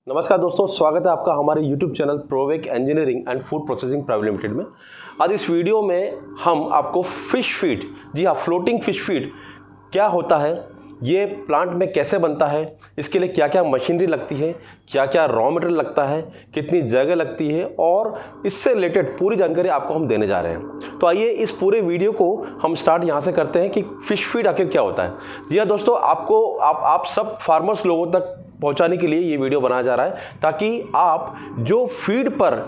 नमस्कार दोस्तों, स्वागत है आपका हमारे YouTube channel Provek engineering and food processing private limited में। आज इस वीडियो में हम आपको फिश फीड, जी हाँ, फ्लोटिंग फिश फीड क्या होता है, ये प्लांट में कैसे बनता है, इसके लिए क्या क्या मशीनरी लगती है, क्या क्या रॉ मटेरियल लगता है, कितनी जगह लगती है और इससे रिलेटेड पूरी जानकारी आपको हम देने जा रहे हैं। तो आइए इस पूरे वीडियो को हम स्टार्ट यहाँ से करते हैं कि फिश फीड आखिर क्या होता है। जी हाँ दोस्तों, आप सब फार्मर्स लोगों तक पहुंचाने के लिए ये वीडियो बनाया जा रहा है ताकि आप जो फीड पर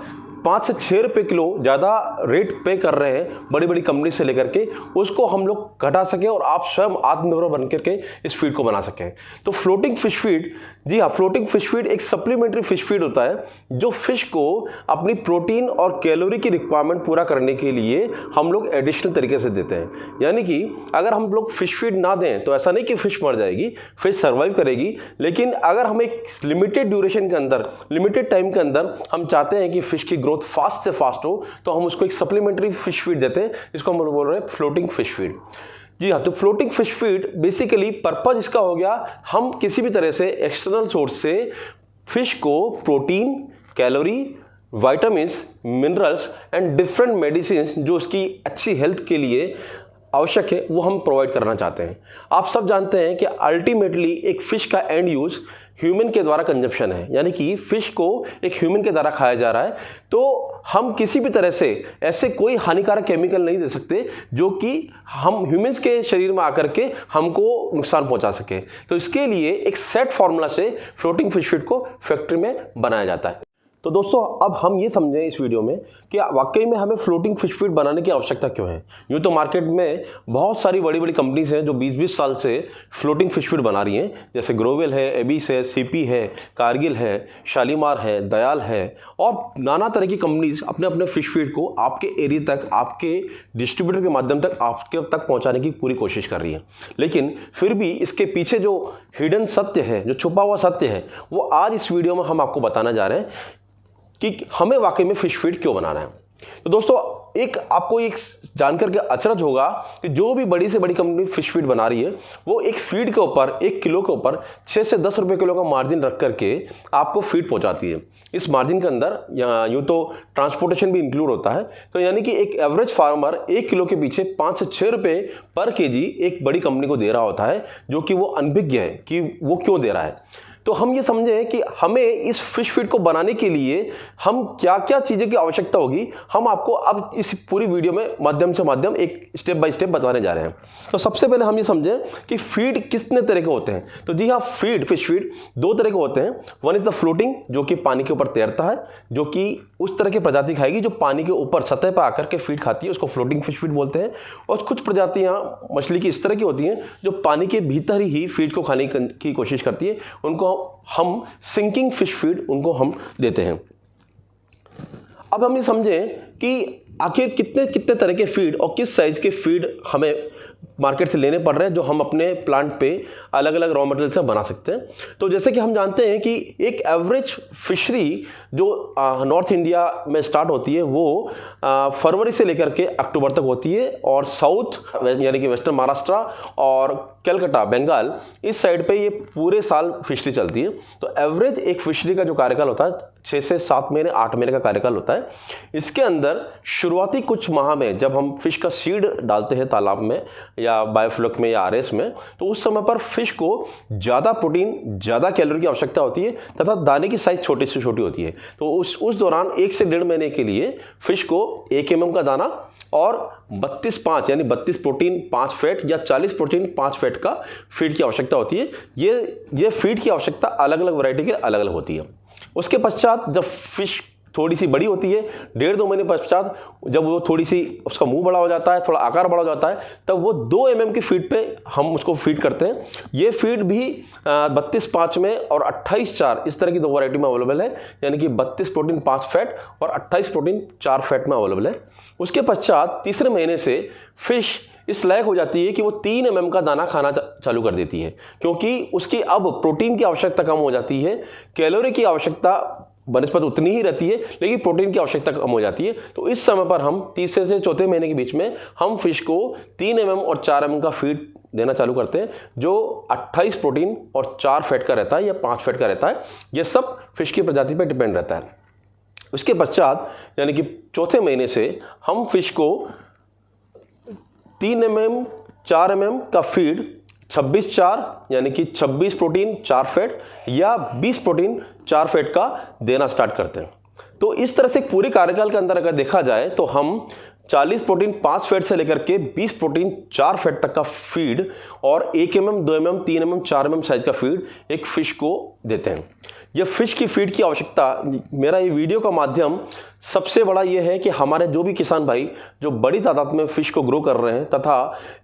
5 से 6 रुपये किलो ज़्यादा रेट पे कर रहे हैं बड़ी बड़ी कंपनी से लेकर के, उसको हम लोग घटा सकें और आप स्वयं आत्मनिर्भर बन करके इस फीड को बना सकें। तो फ्लोटिंग फिश फीड, जी हाँ, फ्लोटिंग फिश फीड एक सप्लीमेंट्री फिश फीड होता है जो फिश को अपनी प्रोटीन और कैलोरी की रिक्वायरमेंट पूरा करने के लिए हम लोग एडिशनल तरीके से देते हैं। यानी कि अगर हम लोग फिश फीड ना दें तो ऐसा नहीं कि फिश मर जाएगी, फिश सर्वाइव करेगी, लेकिन अगर हम एक लिमिटेड ड्यूरेशन के अंदर, लिमिटेड टाइम के अंदर हम चाहते हैं कि फिश की ग्रोथ फास्ट से फास्ट हो, तो हम उसको एक सप्लीमेंट्री फिश फीड देते हैं, जिसको हम बोल रहे हैं फ्लोटिंग फिश फीड। जी हाँ, तो floating fish feed basically purpose इसका हो गया, हम किसी भी तरह से एक्सटर्नल सोर्स से फिश को protein, calorie, vitamins, minerals and different medicine जो उसकी अच्छी हेल्थ के लिए आवश्यक है वो हम प्रोवाइड करना चाहते हैं। आप सब जानते हैं कि अल्टीमेटली एक फिश का एंड यूज ह्यूमन के द्वारा कंजप्शन है, यानी कि फिश को एक ह्यूमन के द्वारा खाया जा रहा है। तो हम किसी भी तरह से ऐसे कोई हानिकारक केमिकल नहीं दे सकते जो कि हम ह्यूमंस के शरीर में आकर के हमको नुकसान पहुंचा सके। तो इसके लिए एक सेट फॉर्मूला से फ्लोटिंग फिश फीड को फैक्ट्री में बनाया जाता है। तो दोस्तों, अब हम ये समझें इस वीडियो में कि वाकई में हमें फ्लोटिंग फिश फीड बनाने की आवश्यकता क्यों है। यूँ तो मार्केट में बहुत सारी बड़ी बड़ी कंपनीज हैं जो 20-20 साल से फ्लोटिंग फिश फीड बना रही हैं, जैसे ग्रोवेल है, एबिस है, सीपी है, कारगिल है, शालीमार है, दयाल है और नाना तरह की कंपनीज अपने अपने फिश फीड को आपके एरिया तक, आपके डिस्ट्रीब्यूटर के माध्यम तक आपके तक पहुँचाने की पूरी कोशिश कर रही है। लेकिन फिर भी इसके पीछे जो हिडन सत्य है, जो छुपा हुआ सत्य है, वो आज इस वीडियो में हम आपको बताने जा रहे हैं कि हमें वाकई में फिश फीड क्यों बनाना है। तो दोस्तों, आपको एक जानकर के अचरज होगा कि जो भी बड़ी से बड़ी कंपनी फिश फीड बना रही है वो एक फीड के ऊपर, 1 किलो के ऊपर 6 से 10 रुपए किलो का मार्जिन रख करके आपको फीड पहुंचाती है। इस मार्जिन के अंदर यूँ तो ट्रांसपोर्टेशन भी इंक्लूड होता है। तो यानी कि एक एवरेज फार्मर 1 किलो के पीछे 5 से 6 रुपए पर केजी एक बड़ी कंपनी को दे रहा होता है, जो कि वो अनभिज्ञ है कि वो क्यों दे रहा है। तो हम ये समझें कि हमें इस फिश फीड को बनाने के लिए हम क्या क्या चीज़ों की आवश्यकता होगी, हम आपको अब इस पूरी वीडियो में माध्यम एक स्टेप बाय स्टेप बताने जा रहे हैं। तो सबसे पहले हम ये समझें कि फीड कितने तरह के होते हैं। तो जी हाँ, फिश फीड 2 तरह के होते हैं। वन इज़ द फ्लोटिंग, जो कि पानी के ऊपर तैरता है, जो कि उस तरह की प्रजाति खाएगी जो पानी के ऊपर सतह पर आकर के फीड खाती है, उसको फ्लोटिंग फिश फीड बोलते हैं। और कुछ प्रजातियाँ मछली की इस तरह की होती हैं जो पानी के भीतर ही फीड को खाने की कोशिश करती है, उनको हम सिंकिंग फिश फीड उनको हम देते हैं। अब हम ये समझें कि आखिर कितने कितने तरह के फीड और किस साइज के फीड हमें मार्केट से लेने पड़ रहे हैं जो हम अपने प्लांट पे अलग अलग रॉ मटेरियल से बना सकते हैं। तो जैसे कि हम जानते हैं कि एक एवरेज फिशरी जो नॉर्थ इंडिया में स्टार्ट होती है वो फरवरी से लेकर के अक्टूबर तक होती है, और साउथ यानी कि वेस्टर्न महाराष्ट्र और कलकत्ता, बंगाल, इस साइड पे ये पूरे साल फिशरी चलती है। तो एवरेज एक फिशरी का जो कार्यकाल होता है 6 से 7 महीने, 8 महीने का कार्यकाल होता है। इसके अंदर शुरुआती कुछ माह में जब हम फिश का सीड डालते हैं तालाब में या बायोफ्लॉक में या आरएस में, तो उस समय पर फिश को ज़्यादा प्रोटीन, ज़्यादा कैलोरी की आवश्यकता होती है तथा दाने की साइज छोटी से छोटी होती है। तो उस दौरान 1 से 1.5 महीने के लिए फिश को 1 mm का दाना और 32-5 यानी 32 प्रोटीन 5 फैट या 40 प्रोटीन 5 फैट का फीड की आवश्यकता होती है। ये फीड की आवश्यकता अलग अलग वैरायटी के अलग अलग होती है। उसके पश्चात जब फिश थोड़ी सी बड़ी होती है, 1.5-2 महीने पश्चात जब वो थोड़ी सी उसका मुंह बड़ा हो जाता है, थोड़ा आकार बड़ा हो जाता है, तब वो 2 mm की फीड पे हम उसको फीड करते हैं। ये फीड भी 32-5 में और 28-4 इस तरह की 2 वैरायटी में अवेलेबल है, यानी कि 32 प्रोटीन 5 फैट और 28 प्रोटीन 4 फैट में अवेलेबल है। उसके पश्चात तीसरे महीने से फिश इस लायक हो जाती है कि वो 3 mm का दाना खाना चालू कर देती है, क्योंकि उसकी अब प्रोटीन की आवश्यकता कम हो जाती है, कैलोरी की आवश्यकता बनस्पत उतनी ही रहती है, लेकिन प्रोटीन की आवश्यकता कम हो जाती है। तो इस समय पर हम तीसरे से चौथे महीने के बीच में हम फिश को 3 mm और 4 mm का फीड देना चालू करते हैं जो 28 प्रोटीन और 4 फैट का रहता है या 5 फैट का रहता है। ये सब फिश की प्रजाति पर डिपेंड रहता है। उसके पश्चात यानी कि चौथे महीने से हम फिश को 3 mm 4 mm का फीड 26-4 यानी कि 26 प्रोटीन 4 फैट या 20 प्रोटीन 4 फैट का देना स्टार्ट करते हैं। तो इस तरह से पूरे कार्यकाल के अंदर अगर देखा जाए तो हम 40 प्रोटीन 5 फैट से लेकर के 20 प्रोटीन 4 फैट तक का फीड और 1 mm 2 mm 3 mm 4 mm size का फीड एक फिश को देते हैं। यह फिश की फीड की आवश्यकता, मेरा ये वीडियो का माध्यम सबसे बड़ा ये है कि हमारे जो भी किसान भाई जो बड़ी तादाद में फिश को ग्रो कर रहे हैं तथा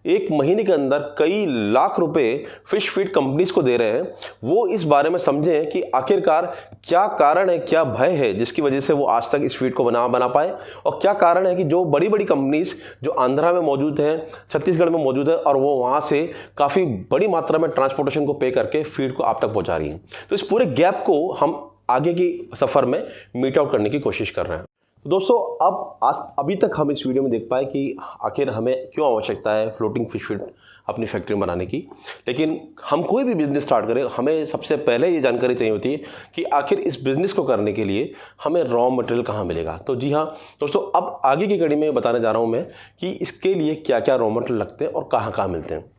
एक महीने के अंदर कई लाख रुपए फिश फीड कंपनीज को दे रहे हैं, वो इस बारे में समझें कि आखिरकार क्या कारण है, क्या भय है जिसकी वजह से वो आज तक इस फीड को बना पाए, और क्या कारण है कि जो बड़ी बड़ी कंपनीज जो आंध्रा में मौजूद हैं, छत्तीसगढ़ में मौजूद है और वो वहाँ से काफ़ी बड़ी मात्रा में ट्रांसपोर्टेशन को पे करके फीड को आप तक पहुँचा रही हैं। तो इस पूरे गैप को हम आगे की सफ़र में मीट आउट करने की कोशिश कर रहे हैं। तो दोस्तों अभी तक हम इस वीडियो में देख पाए कि आखिर हमें क्यों आवश्यकता है फ्लोटिंग फिश फीड अपनी फैक्ट्री में बनाने की। लेकिन हम कोई भी बिजनेस स्टार्ट करें, हमें सबसे पहले ये जानकारी चाहिए होती है कि आखिर इस बिज़नेस को करने के लिए हमें रॉ मटेरियल कहाँ मिलेगा। तो जी हाँ दोस्तों, अब आगे की कड़ी में बताने जा रहा हूँ मैं कि इसके लिए क्या क्या रॉ मटेरियल लगते हैं और कहाँ कहाँ मिलते हैं।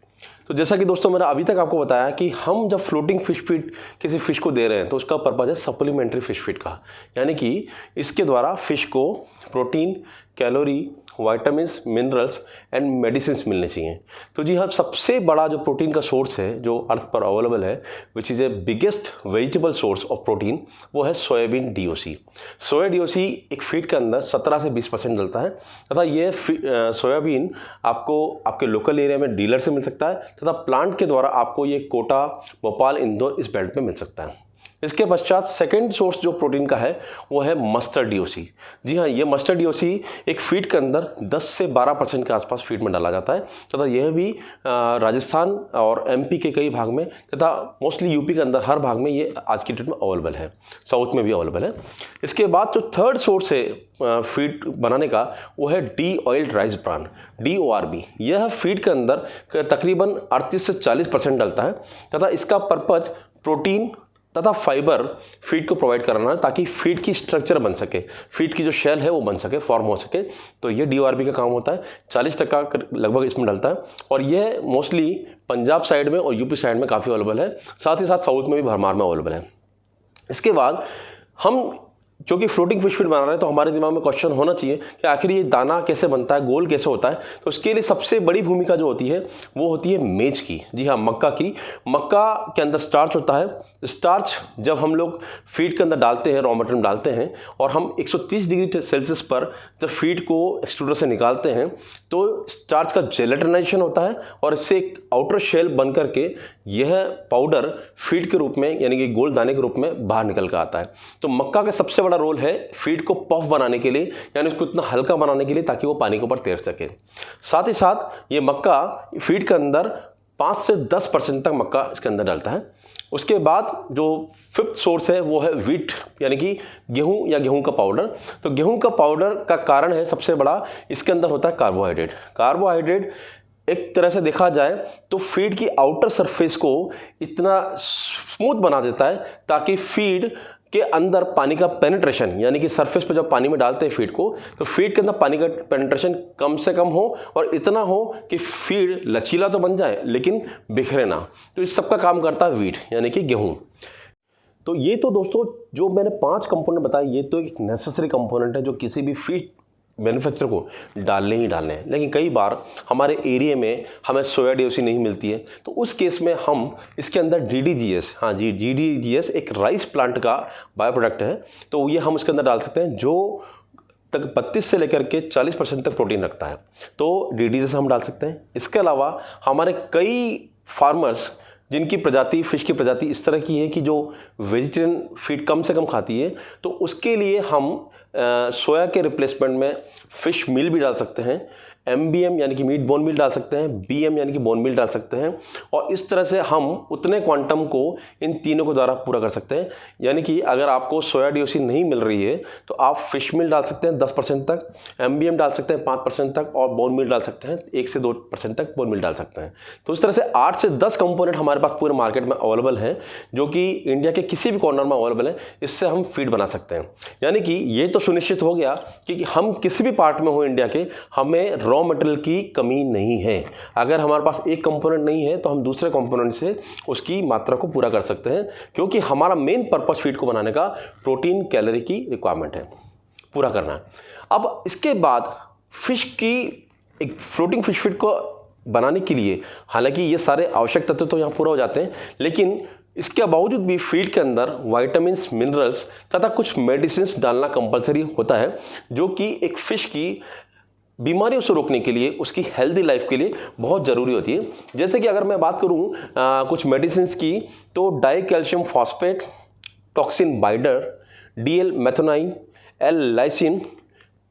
तो जैसा कि दोस्तों मैंने अभी तक आपको बताया कि हम जब फ्लोटिंग फिश फीड किसी फिश को दे रहे हैं तो उसका पर्पज़ है सप्लीमेंट्री फिश फीड का, यानी कि इसके द्वारा फिश को protein, calorie, vitamins, minerals and medicine मिलने चाहिए। तो जी हाँ, सबसे बड़ा जो प्रोटीन का सोर्स है जो अर्थ पर अवेलेबल है, which is a biggest vegetable source of protein, वो है सोयाबीन DOC। सोया DOC एक फीड के अंदर 17 से 20% डलता है तथा ये सोयाबीन आपको आपके लोकल एरिया में डीलर से मिल सकता है तथा प्लांट के द्वारा आपको ये कोटा, भोपाल, इंदौर इस बेल्ट में मिल सकता है। इसके पश्चात सेकेंड सोर्स जो प्रोटीन का है वो है मस्टर्ड DOC। जी हाँ, ये मस्टर्ड DOC एक फीड के अंदर 10 से 12% के आसपास फीड में डाला जाता है तथा यह भी राजस्थान और MP के कई भाग में तथा मोस्टली UP के अंदर हर भाग में ये आज की डेट में अवेलेबल है, साउथ में भी अवेलेबल है। इसके बाद जो थर्ड सोर्स है फीड बनाने का वो है D oiled rice bran, DORB। यह फीड के अंदर तकरीबन 38 से 40% डलता है तथा इसका पर्पज प्रोटीन तथा फाइबर फीड को प्रोवाइड कराना है ताकि फीड की स्ट्रक्चर बन सके, फीड की जो शेल है वो बन सके, फॉर्म हो सके। तो ये DORB का काम होता है, 40% लगभग इसमें डलता है और यह मोस्टली पंजाब साइड में और UP साइड में काफ़ी अवेलेबल है, साथ ही साथ साउथ में भी भरमार में अवेलेबल है। इसके बाद हम क्योंकि फ्लोटिंग फिश फीड बना रहे हैं तो हमारे दिमाग में क्वेश्चन होना चाहिए कि आखिर ये दाना कैसे बनता है, गोल कैसे होता है। तो उसके लिए सबसे बड़ी भूमिका जो होती है वो होती है मेज की। जी हाँ, मक्का की। मक्का के अंदर स्टार्च होता है। स्टार्च जब हम लोग फीड के अंदर डालते हैं, रॉ मटेरियल डालते हैं और हम 130 डिग्री सेल्सियस पर जब फीड को एक्सट्रूडर से निकालते हैं तो स्टार्च का जेलेटिनाइजेशन होता है और इससे एक आउटर शेल बन करके यह पाउडर फीड के रूप में यानी कि गोल दाने के रूप में बाहर निकल कर आता है। तो मक्का का सबसे बड़ा रोल है फीड को पफ बनाने के लिए, यानी उसको इतना हल्का बनाने के लिए ताकि वो पानी के ऊपर तैर सके। साथ ही साथ ये मक्का फीड के अंदर 5 से 10% तक मक्का इसके अंदर डालता है। उसके बाद जो फिफ्थ सोर्स है वो है व्हीट, यानी कि गेहूं या गेहूं का पाउडर। तो गेहूं का पाउडर का कारण है सबसे बड़ा, इसके अंदर होता है कार्बोहाइड्रेट। कार्बोहाइड्रेट एक तरह से देखा जाए तो फीड की आउटर सरफेस को इतना स्मूथ बना देता है ताकि फीड के अंदर पानी का पेनिट्रेशन, यानी कि सरफेस पे जब पानी में डालते हैं फीड को तो फीड के अंदर पानी का पेनिट्रेशन कम से कम हो और इतना हो कि फीड लचीला तो बन जाए लेकिन बिखरे ना। तो इस सब का काम करता है व्हीट यानी कि गेहूं। तो ये तो दोस्तों जो मैंने 5 कंपोनेंट बताए ये तो एक नेसेसरी कंपोनेंट है जो किसी भी फीड मैन्युफैक्चर को डालने ही डालने हैं। लेकिन कई बार हमारे एरिया में हमें सोया DOC नहीं मिलती है तो उस केस में हम इसके अंदर DDGS, हाँ जी DDGS एक राइस प्लांट का बायो प्रोडक्ट है, तो ये हम इसके अंदर डाल सकते हैं जो तक 32 से लेकर के 40% तक प्रोटीन रखता है। तो DDGS हम डाल सकते हैं। इसके अलावा हमारे कई फार्मर्स जिनकी प्रजाति, फिश की प्रजाति इस तरह की है कि जो वेजिटेरियन फीड कम से कम खाती है, तो उसके लिए हम सोया के रिप्लेसमेंट में फ़िश मील भी डाल सकते हैं। MBM यानी कि मीट बोन मील डाल सकते हैं, BM यानी कि बोन मील डाल सकते हैं, और इस तरह से हम उतने क्वांटम को इन तीनों के द्वारा पूरा कर सकते हैं। यानी कि अगर आपको सोया DOC नहीं मिल रही है तो आप फिश मील डाल सकते हैं 10% तक, MBM डाल सकते हैं 5% तक, और बोन मील डाल सकते हैं 1 से 2% तक बोन मील डाल सकते हैं। तो इस तरह से 8 से 10 कंपोनेंट हमारे पास पूरे मार्केट में अवेलेबल हैं, जो कि इंडिया के किसी भी कॉर्नर में अवेलेबल है। इससे हम फीड बना सकते हैं। यानी कि ये तो सुनिश्चित हो गया कि हम किसी भी पार्ट में हो इंडिया के, हमें रॉ मटेरियल की कमी नहीं है। अगर हमारे पास एक कंपोनेंट नहीं है तो हम दूसरे कंपोनेंट से उसकी मात्रा को पूरा कर सकते हैं, क्योंकि हमारा मेन पर्पस फीड को बनाने का प्रोटीन कैलोरी की रिक्वायरमेंट है, पूरा करना है। अब इसके बाद फिश की एक फ्लोटिंग फिश फीड को बनाने के लिए, हालांकि ये सारे आवश्यक तत्व तो यहाँ पूरा हो जाते हैं, लेकिन इसके बावजूद भी फीड के अंदर विटामिन्स, मिनरल्स तथा कुछ मेडिसिन्स डालना कंपलसरी होता है, जो कि एक फिश की बीमारियों से रोकने के लिए, उसकी हेल्दी लाइफ के लिए बहुत ज़रूरी होती है। जैसे कि अगर मैं बात करूँ कुछ मेडिसिन्स की, तो di calcium phosphate, toxin binder, DL methionine, L lysine,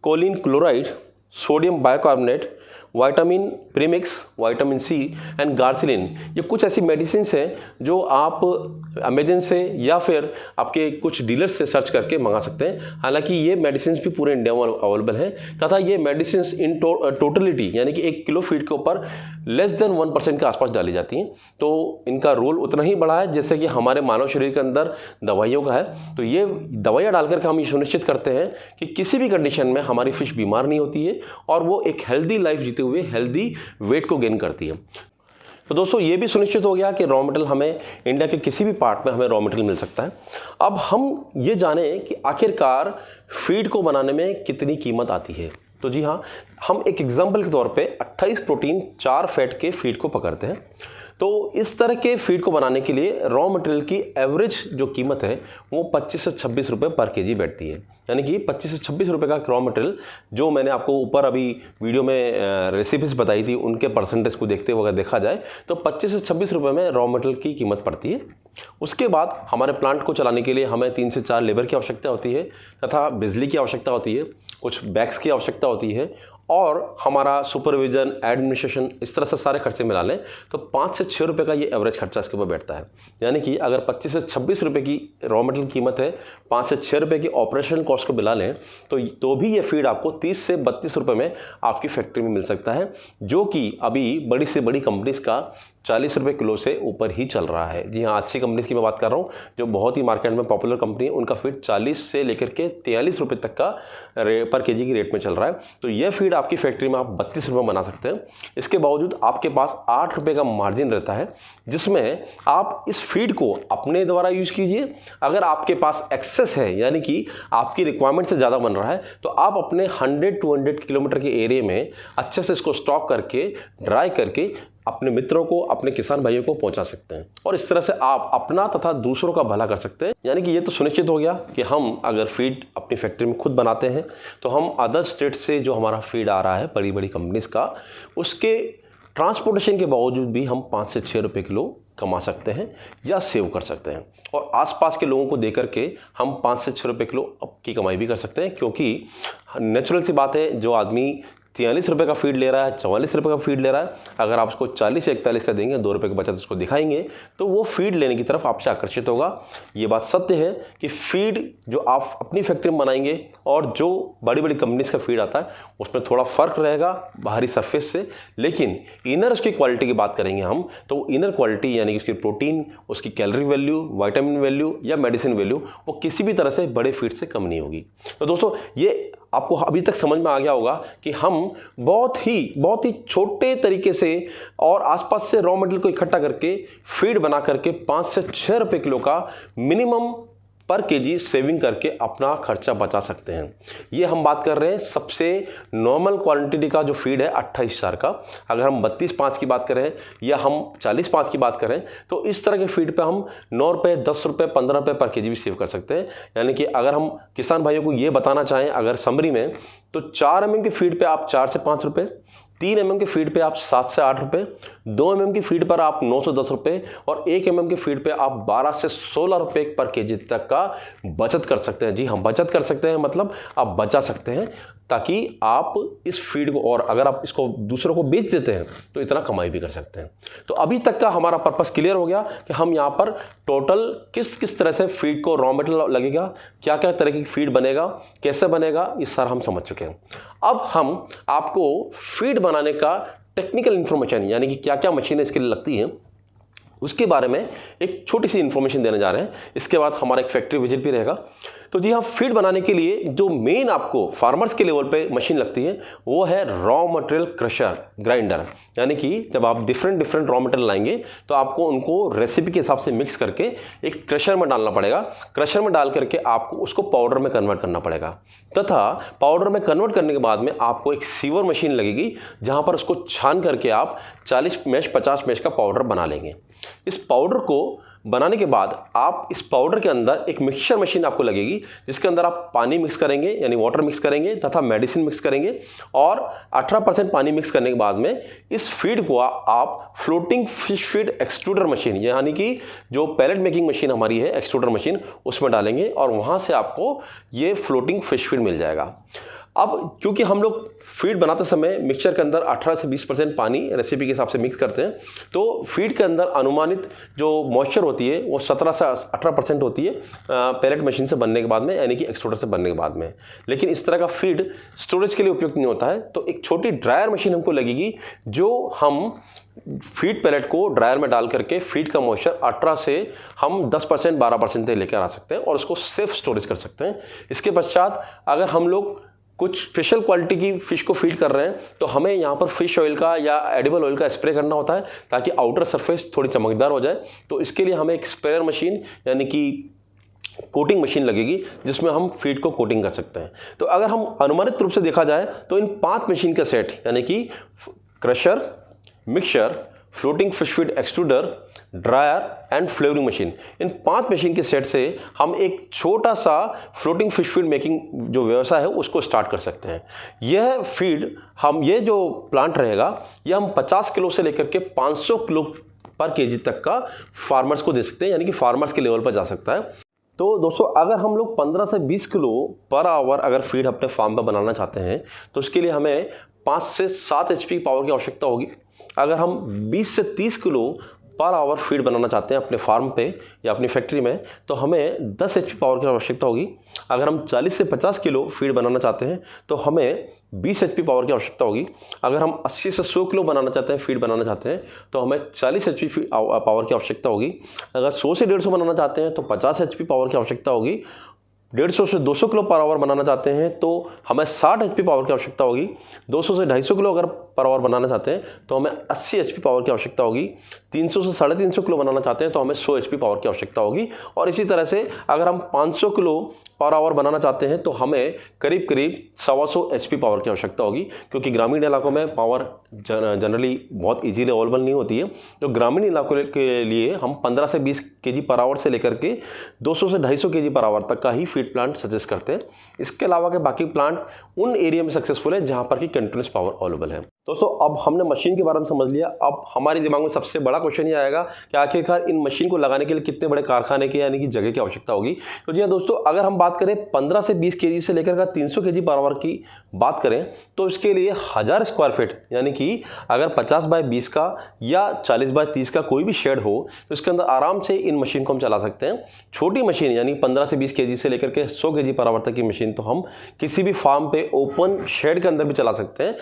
choline chloride, sodium bicarbonate, vitamin premix, vitamin C and गार्सिलिन, ये कुछ ऐसी मेडिसिन हैं जो आप अमेजन से या फिर आपके कुछ डीलर्स से सर्च करके मंगा सकते हैं। हालांकि ये मेडिसिन भी पूरे इंडिया में अवेलेबल हैं, तथा ये मेडिसिन इन टोटलिटी यानी कि 1 किलो फीड के ऊपर लेस देन 1% के आसपास डाली जाती हैं। तो इनका रोल उतना ही बड़ा है जैसे कि हमारे मानव शरीर के अंदर दवाइयों का है। तो ये दवाइयाँ डाल करके हम ये सुनिश्चित करते हैं कि किसी भी कंडीशन में हमारी फिश बीमार नहीं होती है और वो एक हेल्दी लाइफ जीते हुए हेल्दी वेट को गेन करती है। तो दोस्तों, ये भी सुनिश्चित हो गया कि रॉ मटेरियल हमें इंडिया के किसी भी पार्ट में हमें रॉ मटेरियल मिल सकता है। अब हम ये जानें कि आखिरकार फीड को बनाने में कितनी कीमत आती है। तो जी हाँ, हम एक एग्जाम्पल के तौर पे 28 प्रोटीन 4 फैट के फीड को पकड़ते हैं। तो इस तरह के फीड को बनाने के लिए रॉ मटेरियल की एवरेज जो कीमत है वो 25 से 26 रुपये पर केजी बैठती है। यानी कि 25 से 26 रुपये का रॉ मटेरियल, जो मैंने आपको ऊपर अभी वीडियो में रेसिपीज बताई थी उनके परसेंटेज को देखते हुए अगर देखा जाए तो 25 से 26 रुपये में रॉ मटेरियल की कीमत पड़ती है। उसके बाद हमारे प्लांट को चलाने के लिए हमें 3 से 4 लेबर की आवश्यकता होती है, तथा बिजली की आवश्यकता होती है, कुछ बैग्स की आवश्यकता होती है, और हमारा सुपरविजन, एडमिनिस्ट्रेशन, इस तरह से सारे खर्चे मिला लें तो 5 से 6 रुपये का ये एवरेज खर्चा इसके ऊपर बैठता है। यानी कि अगर 25 से 26 रुपये की रॉ मटेरियल कीमत है, 5 से 6 रुपये की ऑपरेशन कॉस्ट को मिला लें तो भी ये फीड आपको 30 से 32 रुपये में आपकी फैक्ट्री में मिल सकता है, जो कि अभी बड़ी से बड़ी कंपनीज का 40 रुपये किलो से ऊपर ही चल रहा है। जी हाँ, अच्छी कंपनीज की मैं बात कर रहा हूँ, जो बहुत ही मार्केट में पॉपुलर कंपनी है, उनका फीड 40 से लेकर के 43 रुपये तक का पर केजी की रेट में चल रहा है। तो यह फीड आपकी फैक्ट्री में आप 32 रुपये बना सकते हैं। इसके बावजूद आपके पास 8 रुपये का मार्जिन रहता है, जिसमें आप इस फीड को अपने द्वारा यूज़ कीजिए। अगर आपके पास एक्सेस है, यानी कि आपकी रिक्वायरमेंट से ज़्यादा बन रहा है, तो आप अपने 100-200 किलोमीटर के एरिया में अच्छे से इसको स्टॉक करके, ड्राई करके अपने मित्रों को, अपने किसान भाइयों को पहुंचा सकते हैं, और इस तरह से आप अपना तथा दूसरों का भला कर सकते हैं। यानी कि ये तो सुनिश्चित हो गया कि हम अगर फीड अपनी फैक्ट्री में खुद बनाते हैं तो हम अदर स्टेट से जो हमारा फीड आ रहा है बड़ी बड़ी कंपनीज का, उसके ट्रांसपोर्टेशन के बावजूद भी हम 5 से 6 रुपये किलो कमा सकते हैं या सेव कर सकते हैं, और आसपास के लोगों को देकर के हम 5 से 6 रुपये किलो की कमाई भी कर सकते हैं। क्योंकि नेचुरल सी बात है, जो आदमी 43 रुपये का फीड ले रहा है, 44 रुपये का फीड ले रहा है, अगर आप उसको 40 या 41 का देंगे, 2 रुपये की बचत उसको दिखाएंगे, तो वो फीड लेने की तरफ आपसे आकर्षित होगा। ये बात सत्य है कि फीड जो आप अपनी फैक्ट्री में बनाएंगे और जो बड़ी बड़ी कंपनीज का फीड आता है उसमें थोड़ा फ़र्क रहेगा बाहरी सरफेस से, लेकिन इनर उसकी क्वालिटी की बात करेंगे हम, तो इनर क्वालिटी यानी कि उसकी प्रोटीन, उसकी कैलोरी वैल्यू, विटामिन वैल्यू या मेडिसिन वैल्यू, वो किसी भी तरह से बड़े फीड से कम नहीं होगी। तो दोस्तों, ये आपको अभी तक समझ में आ गया होगा कि हम बहुत ही छोटे तरीके से और आसपास से रॉ मटेरियल को इकट्ठा करके फीड बना करके 5 से 6 रुपये किलो का मिनिमम पर केजी सेविंग करके अपना खर्चा बचा सकते हैं। ये हम बात कर रहे हैं सबसे नॉर्मल क्वांटिटी का जो फीड है 28,000 का। अगर हम 32.5 की बात करें या हम 40.5 की बात करें, तो इस तरह के फीड पे हम 9 रुपये, 10 रुपये, 15 रुपये पर केजी भी सेव कर सकते हैं। यानी कि अगर हम किसान भाइयों को ये बताना चाहें अगर समरी में, तो 4 mm की फीड पे आप 4 से 5 रुपये, 3 mm के फीड पे आप 7 से 8 रुपये, 2 mm की फीड पर आप 9 से 10 रुपये, और 1 mm की फीड पे आप 12 से 16 रुपये पर केजी तक का बचत कर सकते हैं। जी हम बचत कर सकते हैं, मतलब आप बचा सकते हैं ताकि आप इस फीड को, और अगर आप इसको दूसरों को बेच देते हैं तो इतना कमाई भी कर सकते हैं। तो अभी तक का हमारा पर्पस क्लियर हो गया कि हम यहाँ पर टोटल किस किस तरह से फीड को रॉ मटेरियल लगेगा, क्या क्या तरह की फीड बनेगा, कैसे बनेगा, ये सारा हम समझ चुके हैं। अब हम आपको फीड बनाने का टेक्निकल इन्फॉर्मेशन, यानी कि क्या क्या मशीनें इसके लिए लगती हैं, उसके बारे में एक छोटी सी इन्फॉर्मेशन देने जा रहे हैं। इसके बाद हमारा एक फैक्ट्री विजिट भी रहेगा। तो जी हाँ, फीड बनाने के लिए जो मेन आपको फार्मर्स के लेवल पे मशीन लगती है वो है रॉ मटेरियल क्रशर ग्राइंडर। यानी कि जब आप डिफरेंट रॉ मटेरियल लाएंगे तो आपको उनको रेसिपी के हिसाब से मिक्स करके एक क्रशर में डालना पड़ेगा। क्रशर में डाल करके आपको उसको पाउडर में कन्वर्ट करना पड़ेगा, तथा पाउडर में कन्वर्ट करने के बाद में आपको एक सीवर मशीन लगेगी जहां पर उसको छान करके आप 40 मैश 50 मैश का पाउडर बना लेंगे। इस पाउडर को बनाने के बाद आप इस पाउडर के अंदर एक मिक्सचर मशीन आपको लगेगी जिसके अंदर आप पानी मिक्स करेंगे, यानी वाटर मिक्स करेंगे तथा मेडिसिन मिक्स करेंगे, और 18% पानी मिक्स करने के बाद में इस फीड को आप floating fish feed extruder machine, यानी कि जो पैलेट मेकिंग मशीन हमारी है एक्सट्रूडर मशीन, उसमें डालेंगे और वहां से आपको ये फ्लोटिंग फिश फीड मिल जाएगा। अब क्योंकि हम लोग फीड बनाते समय मिक्सचर के अंदर 18 से 20% पानी रेसिपी के हिसाब से मिक्स करते हैं, तो फीड के अंदर अनुमानित जो मॉइस्चर होती है वो 17 से 18% होती है पैलेट मशीन से बनने के बाद में, यानी कि एक्सट्रूडर से बनने के बाद में। लेकिन इस तरह का फीड स्टोरेज के लिए उपयुक्त नहीं होता है, तो एक छोटी ड्रायर मशीन हमको लगेगी जो हम फीड पैलेट को ड्रायर में डाल करके फीड का मॉइस्चर 18 से हम 10% 12% तक लेकर आ सकते हैं और उसको सेफ स्टोरेज कर सकते हैं। इसके पश्चात अगर हम लोग कुछ स्पेशल क्वालिटी की फिश को फीड कर रहे हैं तो हमें यहाँ पर फिश ऑयल का या एडिबल ऑयल का स्प्रे करना होता है ताकि आउटर सरफेस थोड़ी चमकदार हो जाए। तो इसके लिए हमें एक स्प्रेयर मशीन, यानी कि कोटिंग मशीन लगेगी जिसमें हम फीड को कोटिंग कर सकते हैं। तो अगर हम अनुमानित रूप से देखा जाए तो इन 5 मशीन का सेट, यानी कि crusher, mixture, floating fish feed extruder, dryer and flavouring machine, in 5 machine के सेट से हम एक छोटा सा फ्लोटिंग फिश फीड मेकिंग जो व्यवसाय है उसको स्टार्ट कर सकते हैं। यह फीड ये जो प्लांट रहेगा यह हम 50 किलो से लेकर के 500 किलो पर केजी तक का फार्मर्स को दे सकते हैं, यानी कि फार्मर्स के लेवल पर जा सकता है। तो दोस्तों, अगर हम लोग 15 से 20 किलो पर आवर अगर फीड अपने फार्म पर बनाना चाहते हैं तो उसके लिए हमें 5 से 7 HP पावर की आवश्यकता होगी। अगर हम 20 से 30 किलो पर आवर फीड बनाना चाहते हैं अपने फार्म पे या अपनी फैक्ट्री में तो हमें 10 HP पावर की आवश्यकता होगी। अगर हम 40 से 50 किलो फीड बनाना चाहते हैं तो हमें 20 HP पावर की आवश्यकता होगी। अगर हम 80 से 100 किलो बनाना चाहते हैं, फीड बनाना चाहते हैं, तो हमें 40 HP पावर की आवश्यकता होगी। अगर 100 से 150 बनाना चाहते हैं तो 50 HP पावर की आवश्यकता होगी। 150 से 200 किलो पर आवर बनाना चाहते हैं तो हमें 60 HP पावर की आवश्यकता होगी। 200 से 250 किलो अगर पर आवर बनाना चाहते हैं तो हमें 80 HP पावर की आवश्यकता होगी। 300 से 350 किलो बनाना चाहते हैं तो हमें 100 HP पावर की आवश्यकता होगी। और इसी तरह से अगर हम 500 किलो पर आवर बनाना चाहते हैं तो हमें करीब 125 HP पावर की आवश्यकता होगी, क्योंकि ग्रामीण इलाकों में पावर जनरली बहुत ईजीली अवेलेबल नहीं होती है। तो ग्रामीण इलाकों के लिए हम 15 से 20 kg पर आवर से लेकर के 200 से 250 kg पर आवर तक का ही फीड प्लांट सजेस्ट करते हैं। इसके अलावा के बाकी प्लांट उन एरिया में सक्सेसफुल है जहां पर की कंटिन्यूस पावर अवेलेबल है। दोस्तों, अब हमने मशीन के बारे में समझ लिया। अब हमारे दिमाग में सबसे बड़ा क्वेश्चन ये आएगा कि आखिरकार इन मशीन को लगाने के लिए कितने बड़े कारखाने के, यानी कि जगह की आवश्यकता होगी। तो जी हाँ दोस्तों, अगर हम बात करें 15 से 20 kg से लेकर 300 kg पर आवर की बात करें तो इसके लिए 1000 स्क्वायर फीट, यानी कि अगर 50 बाय 20 का या 40 बाय 30 का कोई भी शेड हो तो इसके अंदर आराम से इन मशीन को हम चला सकते हैं। छोटी मशीन यानी 15 से 20 kg से लेकर के 100 kg पर आवर तक की मशीन तो हम किसी भी फार्म पे ओपन शेड के अंदर भी चला सकते हैं।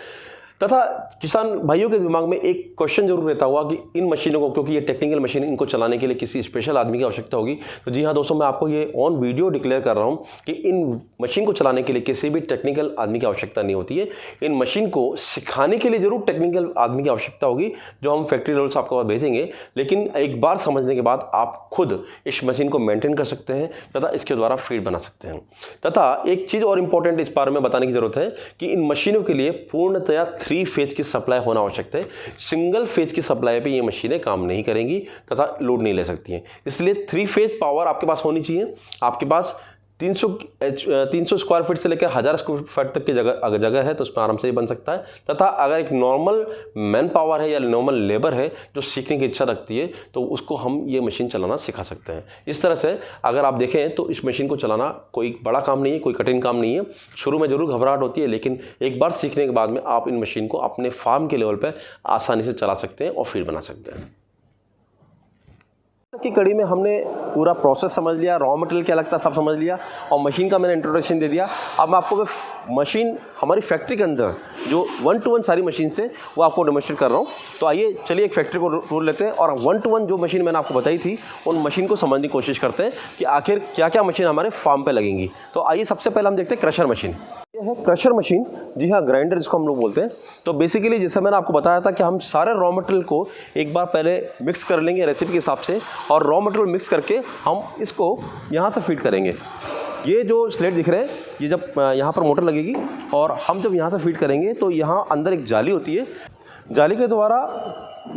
तथा किसान भाइयों के दिमाग में एक क्वेश्चन जरूर रहता हुआ कि इन मशीनों को, क्योंकि ये टेक्निकल मशीन, इनको चलाने के लिए किसी स्पेशल आदमी की आवश्यकता होगी। तो जी हाँ दोस्तों, मैं आपको ये ऑन वीडियो डिक्लेयर कर रहा हूँ कि इन मशीन को चलाने के लिए किसी भी टेक्निकल आदमी की आवश्यकता नहीं होती है। इन मशीन को सिखाने के लिए जरूर टेक्निकल आदमी की आवश्यकता होगी जो हम फैक्ट्री लेवल से आपको पास भेजेंगे, लेकिन एक बार समझने के बाद आप खुद इस मशीन को मेंटेन कर सकते हैं तथा इसके द्वारा फीड बना सकते हैं। तथा एक चीज़ और इंपॉर्टेंट इस बारे में बताने की जरूरत है कि इन मशीनों के लिए पूर्णतया 3 फेज की सप्लाई होना आवश्यक है। सिंगल फेज की सप्लाई पे ये मशीनें काम नहीं करेंगी तथा लोड नहीं ले सकती हैं। इसलिए 3 फेज पावर आपके पास होनी चाहिए। आपके पास 300 स्क्वायर फीट से लेकर 1000 स्क्वायर फीट तक की जगह है तो उसमें आराम से ये बन सकता है। तथा अगर एक नॉर्मल मैन पावर है या नॉर्मल लेबर है जो सीखने की इच्छा रखती है तो उसको हम ये मशीन चलाना सिखा सकते हैं। इस तरह से अगर आप देखें तो इस मशीन को चलाना कोई बड़ा काम नहीं है, कोई कठिन काम नहीं है। शुरू में जरूर घबराहट होती है, लेकिन एक बार सीखने के बाद में आप इन मशीन को अपने फार्म के लेवल पर आसानी से चला सकते हैं और फीड बना सकते हैं। की कड़ी में हमने पूरा प्रोसेस समझ लिया, रॉ मटेरियल क्या लगता है सब समझ लिया और मशीन का मैंने इंट्रोडक्शन दे दिया। अब मैं आपको मशीन हमारी फैक्ट्री के अंदर जो 1 to 1 सारी मशीन से वो आपको डेमोन्स्ट्रेट कर रहा हूँ। तो आइए चलिए एक फैक्ट्री को टूर लेते हैं और 1 to 1 जो मशीन मैंने आपको बताई थी उन मशीन को समझने की कोशिश करते हैं कि आखिर क्या क्या मशीन हमारे फार्म पर लगेंगी। तो आइए सबसे पहले हम देखते हैं क्रशर मशीन। ये है क्रशर मशीन, जी हाँ ग्राइंडर जिसको हम लोग बोलते हैं। तो बेसिकली जैसे मैंने आपको बताया था कि हम सारे रॉ मटेरियल को एक बार पहले मिक्स कर लेंगे रेसिपी के हिसाब से और रॉ मटेरियल मिक्स करके हम इसको यहाँ से फीड करेंगे। ये जो स्लेट दिख रहे हैं ये जब यहाँ पर मोटर लगेगी और हम जब यहाँ से फीड करेंगे तो यहाँ अंदर एक जाली होती है। जाली के द्वारा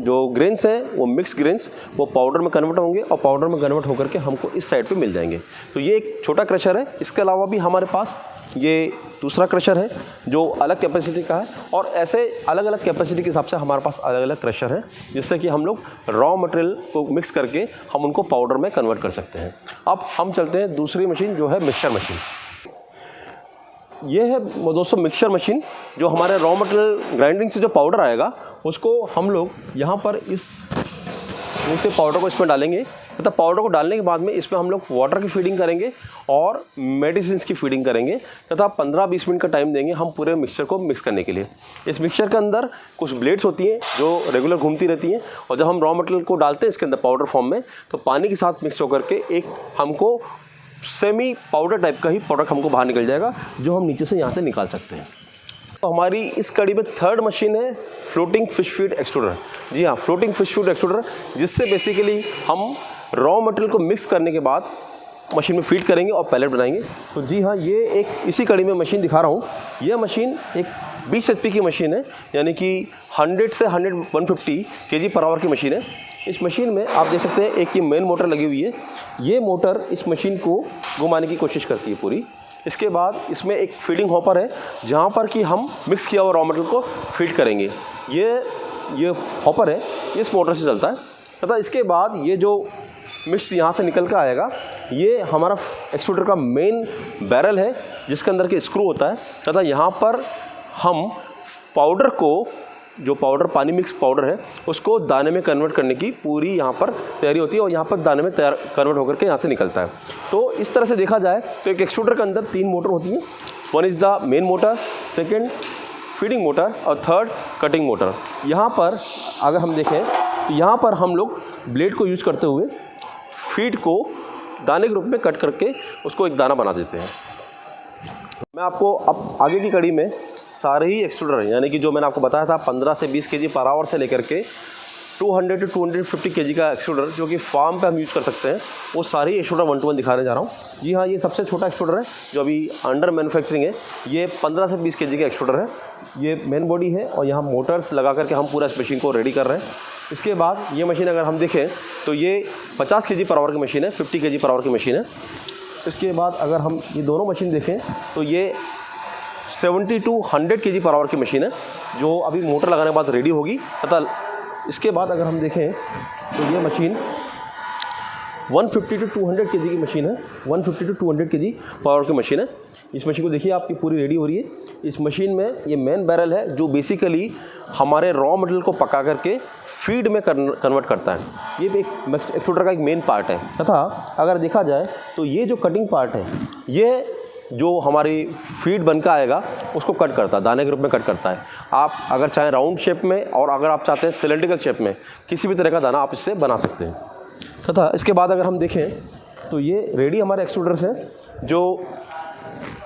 जो ग्रेन्स हैं वो मिक्स ग्रेन्स वो पाउडर में कन्वर्ट होंगे और पाउडर में कन्वर्ट होकर के हमको इस साइड पे मिल जाएंगे। तो ये एक छोटा क्रशर है। इसके अलावा भी हमारे पास ये दूसरा क्रशर है जो अलग कैपेसिटी का है और ऐसे अलग अलग कैपेसिटी के हिसाब से हमारे पास अलग अलग क्रशर है जिससे कि हम लोग रॉ मटेरियल को मिक्स करके हम उनको पाउडर में कन्वर्ट कर सकते हैं। अब हम चलते हैं दूसरी मशीन जो है मिक्सचर मशीन। ये है दोस्तों मिक्सचर मशीन। जो हमारे रॉ मटेरियल ग्राइंडिंग से जो पाउडर आएगा उसको हम लोग यहाँ पर इस दूसरे पाउडर को इसमें डालेंगे तथा पाउडर को डालने के बाद में इसमें हम लोग वाटर की फीडिंग करेंगे और मेडिसिन की फीडिंग करेंगे तथा 15-20 मिनट का टाइम देंगे हम पूरे मिक्सचर को मिक्स करने के लिए। इस मिक्सचर के अंदर कुछ ब्लेड्स होती हैं जो रेगुलर घूमती रहती हैं और जब हम रॉ मटेरियल को डालते हैं इसके अंदर पाउडर फॉर्म में तो पानी के साथ मिक्स होकर के एक हमको सेमी पाउडर टाइप का ही प्रोडक्ट हमको बाहर निकल जाएगा जो हम नीचे से यहाँ से निकाल सकते हैं। तो हमारी इस कड़ी में थर्ड मशीन है फ्लोटिंग फिश फीड एक्सट्रूडर। जी हाँ, फ्लोटिंग फिश फीड एक्सट्रूडर, जिससे बेसिकली हम रॉ मटेरियल को मिक्स करने के बाद मशीन में फीड करेंगे और पैलेट बनाएंगे। तो जी हाँ, ये एक इसी कड़ी में मशीन दिखा रहा हूँ। यह मशीन एक 20 HP की मशीन है, यानी कि 100 से 150 kg/h की मशीन है। इस मशीन में आप देख सकते हैं एक ये मेन मोटर लगी हुई है। ये मोटर इस मशीन को घुमाने की कोशिश करती है पूरी। इसके बाद इसमें एक फीडिंग हॉपर है जहाँ पर कि हम मिक्स किया हुआ रॉ मटेरियल को फीड करेंगे। ये हॉपर है, इस मोटर से चलता है तथा इसके बाद ये जो मिक्स यहाँ से निकल कर आएगा ये हमारा एक्सट्रूडर का मेन बैरल है जिसके अंदर के स्क्रू होता है तथा यहाँ पर हम पाउडर को जो पाउडर पानी मिक्स पाउडर है उसको दाने में कन्वर्ट करने की पूरी यहाँ पर तैयारी होती है और यहाँ पर दाने में कन्वर्ट होकर के यहाँ से निकलता है। तो इस तरह से देखा जाए तो एक एक्सट्रूडर के अंदर 3 मोटर होती हैं। 1 is the main motor, 2nd feeding motor और 3rd कटिंग मोटर। यहाँ पर अगर हम देखें तो यहाँ पर हम लोग ब्लेड को यूज़ करते हुए फीड को दाने के रूप में कट करके उसको एक दाना बना देते हैं। मैं आपको अब आगे की कड़ी में सारे ही एक्सट्रूडर यानी कि जो मैंने आपको बताया था 15 से 20 kg/h से लेकर के 200 to 250 kg का एक्सट्रूडर जो कि फार्म पे हम यूज़ कर सकते हैं, वो सारी एक्सट्रूडर 1 to 1 दिखाने जा रहा हूँ। जी हाँ, ये सबसे छोटा एक्सट्रूडर है जो अभी अंडर मैन्युफैक्चरिंग है। ये 15 से 20 kg का एक्सट्रूडर है। ये मेन बॉडी है और यहाँ मोटर्स लगा करके हम पूरा इस मशीन को रेडी कर रहे हैं। इसके बाद ये मशीन अगर हम देखें तो ये 50 kg/h की मशीन है, 50 kg/h की मशीन है। इसके बाद अगर हम ये दोनों मशीन देखें तो ये 70 to 100 kg/h की मशीन है जो अभी मोटर लगाने के बाद रेडी होगी। तथा इसके बाद अगर हम देखें तो ये मशीन 150 to 200 kg की मशीन है, 150 to 200 kg/h की मशीन है। इस मशीन को देखिए आपकी पूरी रेडी हो रही है। इस मशीन में ये मेन बैरल है जो बेसिकली हमारे रॉ मटेरियल को पका करके फीड में कन्वर्ट करता है। ये एक एक्सट्रूडर का एक मेन पार्ट है। तथा अगर देखा जाए तो ये जो कटिंग पार्ट है ये जो हमारी फीड बनकर आएगा उसको कट करता है, दाने के रूप में कट करता है। आप अगर चाहें राउंड शेप में और अगर आप चाहते हैं सिलेंड्रिकल शेप में किसी भी तरह का दाना आप इससे बना सकते हैं। तथा इसके बाद अगर हम देखें तो ये रेडी हमारे एक्सट्रूडर्स हैं जो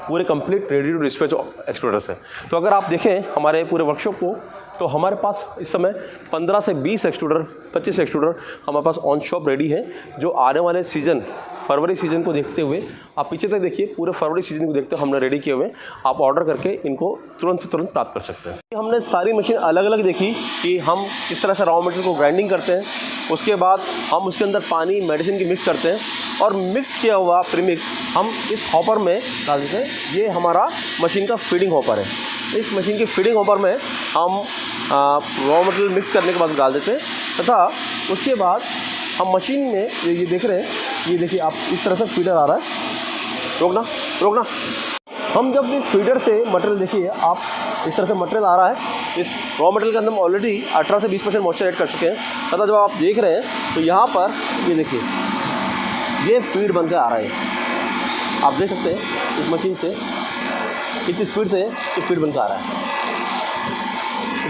पूरे complete ready to dispatch extruders हैं। तो अगर आप देखें हमारे पूरे वर्कशॉप को तो हमारे पास इस समय 15 से 20 एक्सट्रूडर 25 एक्सट्रूडर हमारे पास ऑन शॉप रेडी है जो आने वाले सीज़न फरवरी सीजन को देखते हुए, आप पीछे तक देखिए, पूरे फरवरी सीजन को देखते हुए हमने रेडी किए हुए, आप ऑर्डर करके इनको तुरंत से तुरंत प्राप्त कर सकते हैं। हमने सारी मशीन अलग अलग देखी कि हम किस तरह से रॉ मटेरियल को ग्राइंडिंग करते हैं, उसके बाद हम उसके अंदर पानी मेडिसिन की मिक्स करते हैं और मिक्स किया हुआ प्रीमिक्स हम इस हॉपर में डाल देते हैं। ये हमारा मशीन का फीडिंग हॉपर है। इस मशीन के फीडिंग हॉपर में हम रॉ मटेरियल मिक्स करने के बाद डाल देते हैं तथा उसके बाद हम मशीन में ये देख रहे हैं, ये देखिए आप, इस तरह से फीडर आ रहा है, रोकना रोकना। हम जब इस फीडर से मटेरियल, देखिए आप, इस तरह से मटेरियल आ रहा है, इस रॉ मटेरियल के अंदर हम ऑलरेडी 18 से 20% मॉइस्चर ऐड कर चुके हैं तथा जब आप देख रहे हैं तो यहाँ पर ये देखिए ये फीड बन के आ रहा है। आप देख सकते हैं इस मशीन से कितनी स्पीड से ये फीड बन के आ रहा है।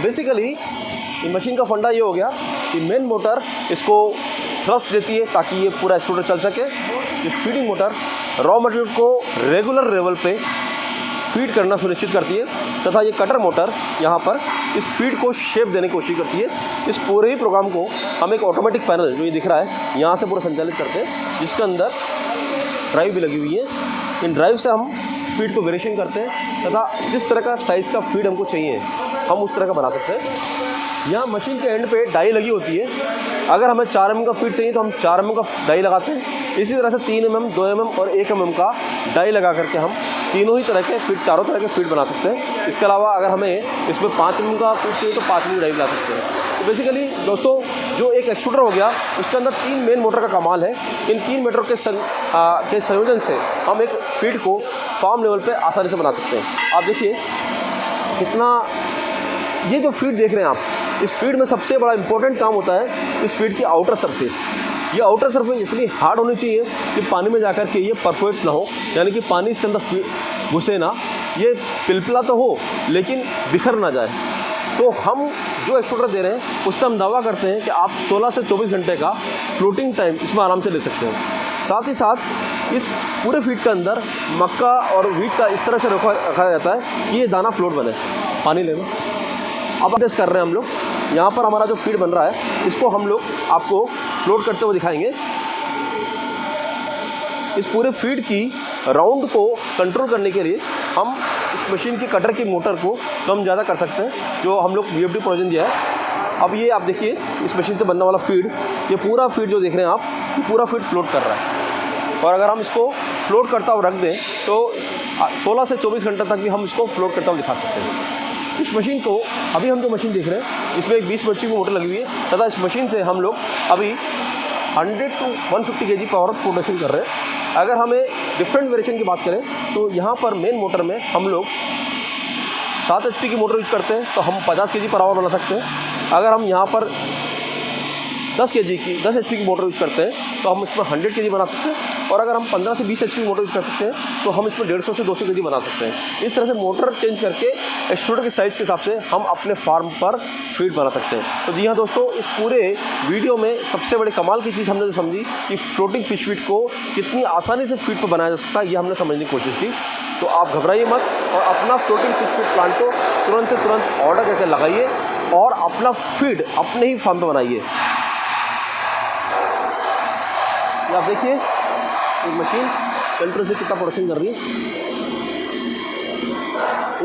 बेसिकली ये मशीन का फंडा ये हो गया कि मेन मोटर इसको थ्रस्ट देती है ताकि ये पूरा एक्सट्रूडर चल सके। ये फीडिंग मोटर रॉ मटेरियल को रेगुलर लेवल पे फीड करना सुनिश्चित करती है तथा ये कटर मोटर यहाँ पर इस फीड को शेप देने की कोशिश करती है। इस पूरे ही प्रोग्राम को हम एक ऑटोमेटिक पैनल जो ये दिख रहा है यहाँ से पूरा संचालित करते हैं, जिसके अंदर ड्राइव भी लगी हुई है। इन ड्राइव से हम स्पीड को वेरिएशन करते हैं तथा जिस तरह का साइज़ का फीड हमको चाहिए हम उस तरह का बना सकते हैं। यहाँ मशीन के एंड पे डाई लगी होती है। अगर हमें 4 mm का फीड चाहिए तो हम 4 mm का डाई लगाते हैं। इसी तरह से 3 mm, 2 mm और 1 mm का डाई लगा करके हम तीनों ही तरह के फीड, चारों तरह के फीड बना सकते हैं। इसके अलावा अगर हमें इसमें 5 mm का फीड चाहिए तो 5 mm डाई बना सकते हैं। तो बेसिकली दोस्तों जो एक एक्सट्रूडर हो गया उसके अंदर 3 मेन मोटर का कमाल है। इन 3 मोटर के संयोजन से हम एक फीड को फार्म लेवल पे आसानी से बना सकते हैं। आप देखिए कितना, ये जो फीड देख रहे हैं आप, इस फीड में सबसे बड़ा इंपॉर्टेंट काम होता है इस फीड की आउटर सरफेस। ये आउटर सरफेस इतनी हार्ड होनी चाहिए कि पानी में जाकर के ये परफेक्ट ना हो, यानी कि पानी इसके अंदर घुसे ना, ये पिलपिला तो हो लेकिन बिखर ना जाए। तो हम जो एक्सट्रूडर दे रहे हैं उससे हम दावा करते हैं कि आप 16 से 24 घंटे का फ्लोटिंग टाइम इसमें आराम से ले सकते हैं। साथ ही साथ इस पूरे फीड के अंदर मक्का और व्हीट का इस तरह से रखा जाता है कि ये दाना फ्लोट बने। पानी लेना, अब टेस्ट कर रहे हैं हम लोग। यहाँ पर हमारा जो फीड बन रहा है इसको हम लोग आपको फ्लोट करते हुए दिखाएंगे। इस पूरे फीड की राउंड को कंट्रोल करने के लिए हम इस मशीन की कटर की मोटर को कम ज़्यादा कर सकते हैं, जो हम लोग VFD प्रोविजन दिया है। अब ये आप देखिए इस मशीन से बनने वाला फीड, ये पूरा फीड जो देख रहे हैं आप, ये पूरा फीड फ्लोट कर रहा है। और अगर हम इसको फ्लोट करता हुआ रख दें तो 16 से 24 घंटे तक भी हम इसको फ्लोट करता हुआ दिखा सकते हैं। इस मशीन को, अभी हम जो मशीन देख रहे हैं इसमें एक 20 HP की मोटर लगी हुई है तथा इस मशीन से हम लोग अभी 100 to 150 kg पावर प्रोडक्शन कर रहे हैं। अगर हमें डिफरेंट वेरिएशन की बात करें तो यहाँ पर मेन मोटर में हम लोग 7 HP की मोटर यूज करते हैं तो हम 50 kg पर आवर बना सकते हैं। अगर हम यहाँ पर 10 HP की मोटर यूज करते हैं तो हम इसमें 100 kg बना सकते हैं। और अगर हम 15 से 20 HP की मोटर यूज कर सकते हैं तो हम इसमें 150 से 200 kg बना सकते हैं। इस तरह से मोटर चेंज करके एक्सट्रूडर के साइज़ के हिसाब से हम अपने फार्म पर फीड बना सकते हैं। तो जी हाँ दोस्तों, इस पूरे वीडियो में सबसे बड़ी कमाल की चीज़ हमने जो समझी कि फ्लोटिंग फिश फीड को कितनी आसानी से फीड पर बनाया जा सकता है, ये हमने समझने की कोशिश की। तो आप घबराइए मत और अपना फ्लोटिंग फिश फीड प्लांट को तुरंत से तुरंत ऑर्डर करके लगाइए और अपना फीड अपने ही फार्म पर बनाइए। आप देखिए एक मशीन कंट्रोल से कितना प्रोडक्शन कर रही है।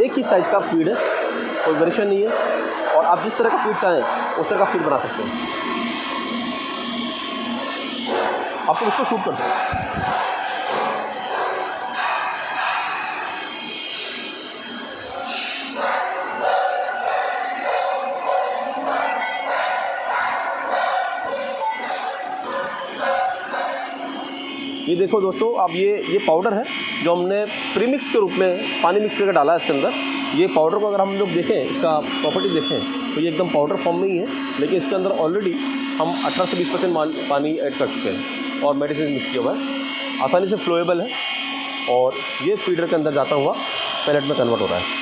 एक ही साइज़ का फीड है, कोई वेरिएशन नहीं है और आप जिस तरह का फीड चाहें उस तरह का फीड बना सकते हैं। आप तो इसको शूट कर सकते हैं। ये देखो दोस्तों, अब ये पाउडर है जो हमने प्रीमिक्स के रूप में पानी मिक्स करके डाला है इसके अंदर। ये पाउडर को अगर हम लोग देखें, इसका प्रॉपर्टी देखें तो ये एकदम पाउडर फॉर्म में ही है, लेकिन इसके अंदर ऑलरेडी हम 18 से 20% पानी ऐड कर चुके हैं और मेडिसिन मिक्स किया हुआ है। आसानी से फ्लोएबल है और ये फीडर के अंदर जाता हुआ पैलेट में कन्वर्ट हो रहा है।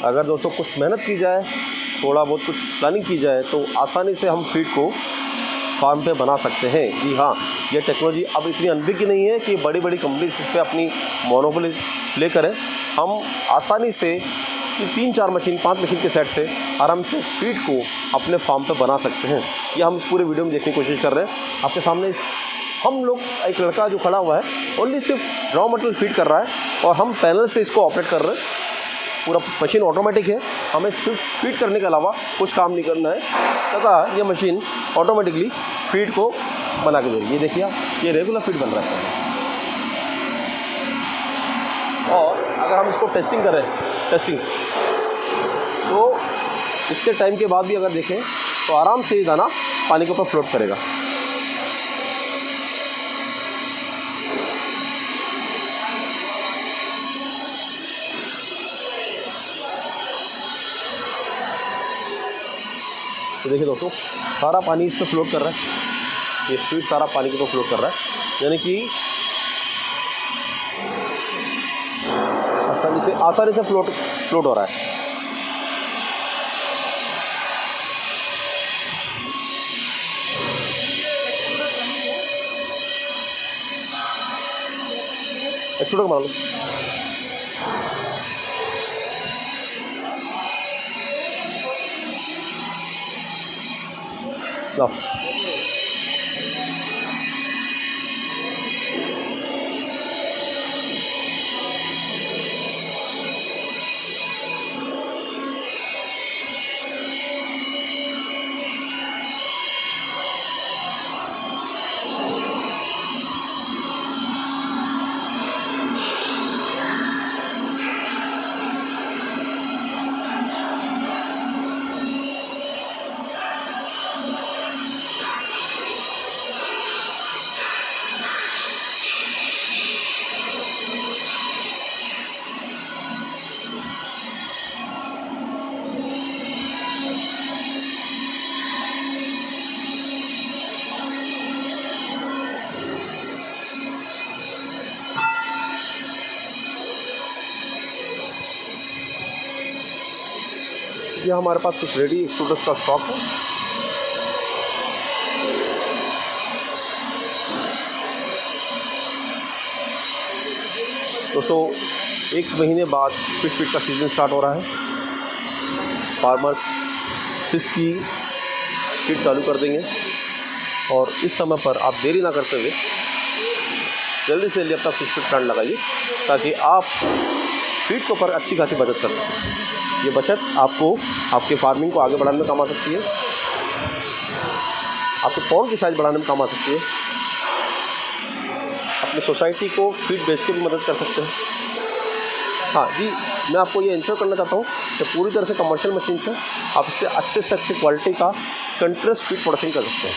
अगर दोस्तों कुछ मेहनत की जाए, थोड़ा बहुत कुछ प्लानिंग की जाए तो आसानी से हम फीड को फार्म पे बना सकते हैं। जी हाँ, ये टेक्नोलॉजी अब इतनी अनबिग नहीं है कि बड़ी बड़ी कंपनी इस पर अपनी मोनोपोली प्ले करें। हम आसानी से 3-4 मशीन 5 मशीन के सेट से आराम से फीड को अपने फार्म पे बना सकते हैं। ये हम इस पूरे वीडियो में देखने की कोशिश कर रहे हैं। आपके सामने हम लोग, एक लड़का जो खड़ा हुआ है ओनली सिर्फ रॉ मटेरियल फीड कर रहा है और हम पैनल से इसको ऑपरेट कर रहे हैं। पूरा मशीन ऑटोमेटिक है, हमें सिर्फ फीड करने के अलावा कुछ काम नहीं करना है तथा ये मशीन ऑटोमेटिकली फीड को बना के दे रही है। ये देखिए आप, ये रेगुलर फीड बन रहा है। और अगर हम इसको टेस्टिंग करें तो इसके टाइम के बाद भी अगर देखें तो आराम से ये दाना पानी के ऊपर फ्लोट करेगा। तो देखिए दोस्तों, सारा पानी इस पर फ्लोट कर रहा है। ये फीड सारा पानी के ऊपर फ्लोट कर रहा है, यानी कि आसानी से फ्लोट हो रहा है। एक्सट्रूडर मार लो। लो। ये हमारे पास कुछ रेडी एक्सट्रूडर्स का स्टॉक है। दोस्तों, 1 महीने बाद फिश फीड का सीज़न स्टार्ट हो रहा है। फार्मर्स फिश की फीड चालू कर देंगे और इस समय पर आप देरी ना करते हुए जल्दी से जल्दी अपना फिश फीड प्लांट लगाइए ताकि आप फीड के ऊपर अच्छी खासी बचत कर सकें। ये बचत आपको आपके फार्मिंग को आगे बढ़ाने में काम आ सकती है, आपके पॉन्ड की साइज़ बढ़ाने में काम आ सकती है, अपनी सोसाइटी को फीड बेच के भी मदद कर सकते हैं। हाँ जी, मैं आपको ये इंश्योर करना चाहता हूँ कि पूरी तरह से कमर्शियल मशीन से आप इससे अच्छे से अच्छी क्वालिटी का कंट्रोस फीड प्रोडक्शन कर सकते हैं।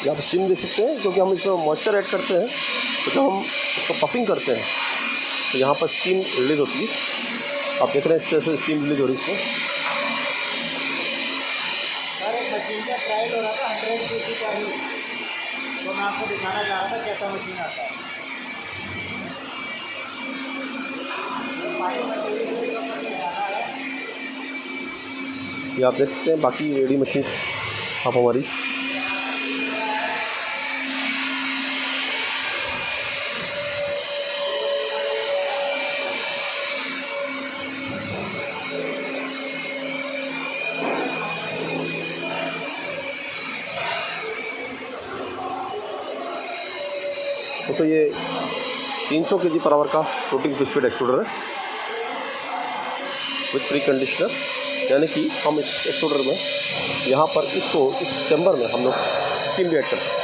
यहाँ पर स्टीम देख सकते हैं, क्योंकि हम इसमें मॉइस्चर ऐड करते हैं तो जब हम इसको पफिंग करते हैं तो यहाँ पर स्टीम रिलीज होती है। आप देख रहे हैं इस तरह से स्टीम रिलीज हो रही है इसमें। सर, एक मशीन का ट्रायल हो रहा था 100 kg का ही, तो मैं आपको दिखाना चाह रहा था कैसा मशीन आता है। ये आप देख सकते हैं, बाकी रेडी मशीन आप हमारी तो ये 300 kg पर आवर का फ्लोटिंग फिश फीड एक्सट्रूडर है विथ प्री कंडीशनर, यानी कि हम इस एक्सट्रूडर में यहाँ पर इसको इस चैम्बर में हम लोग स्टीम भी ऐड करते हैं।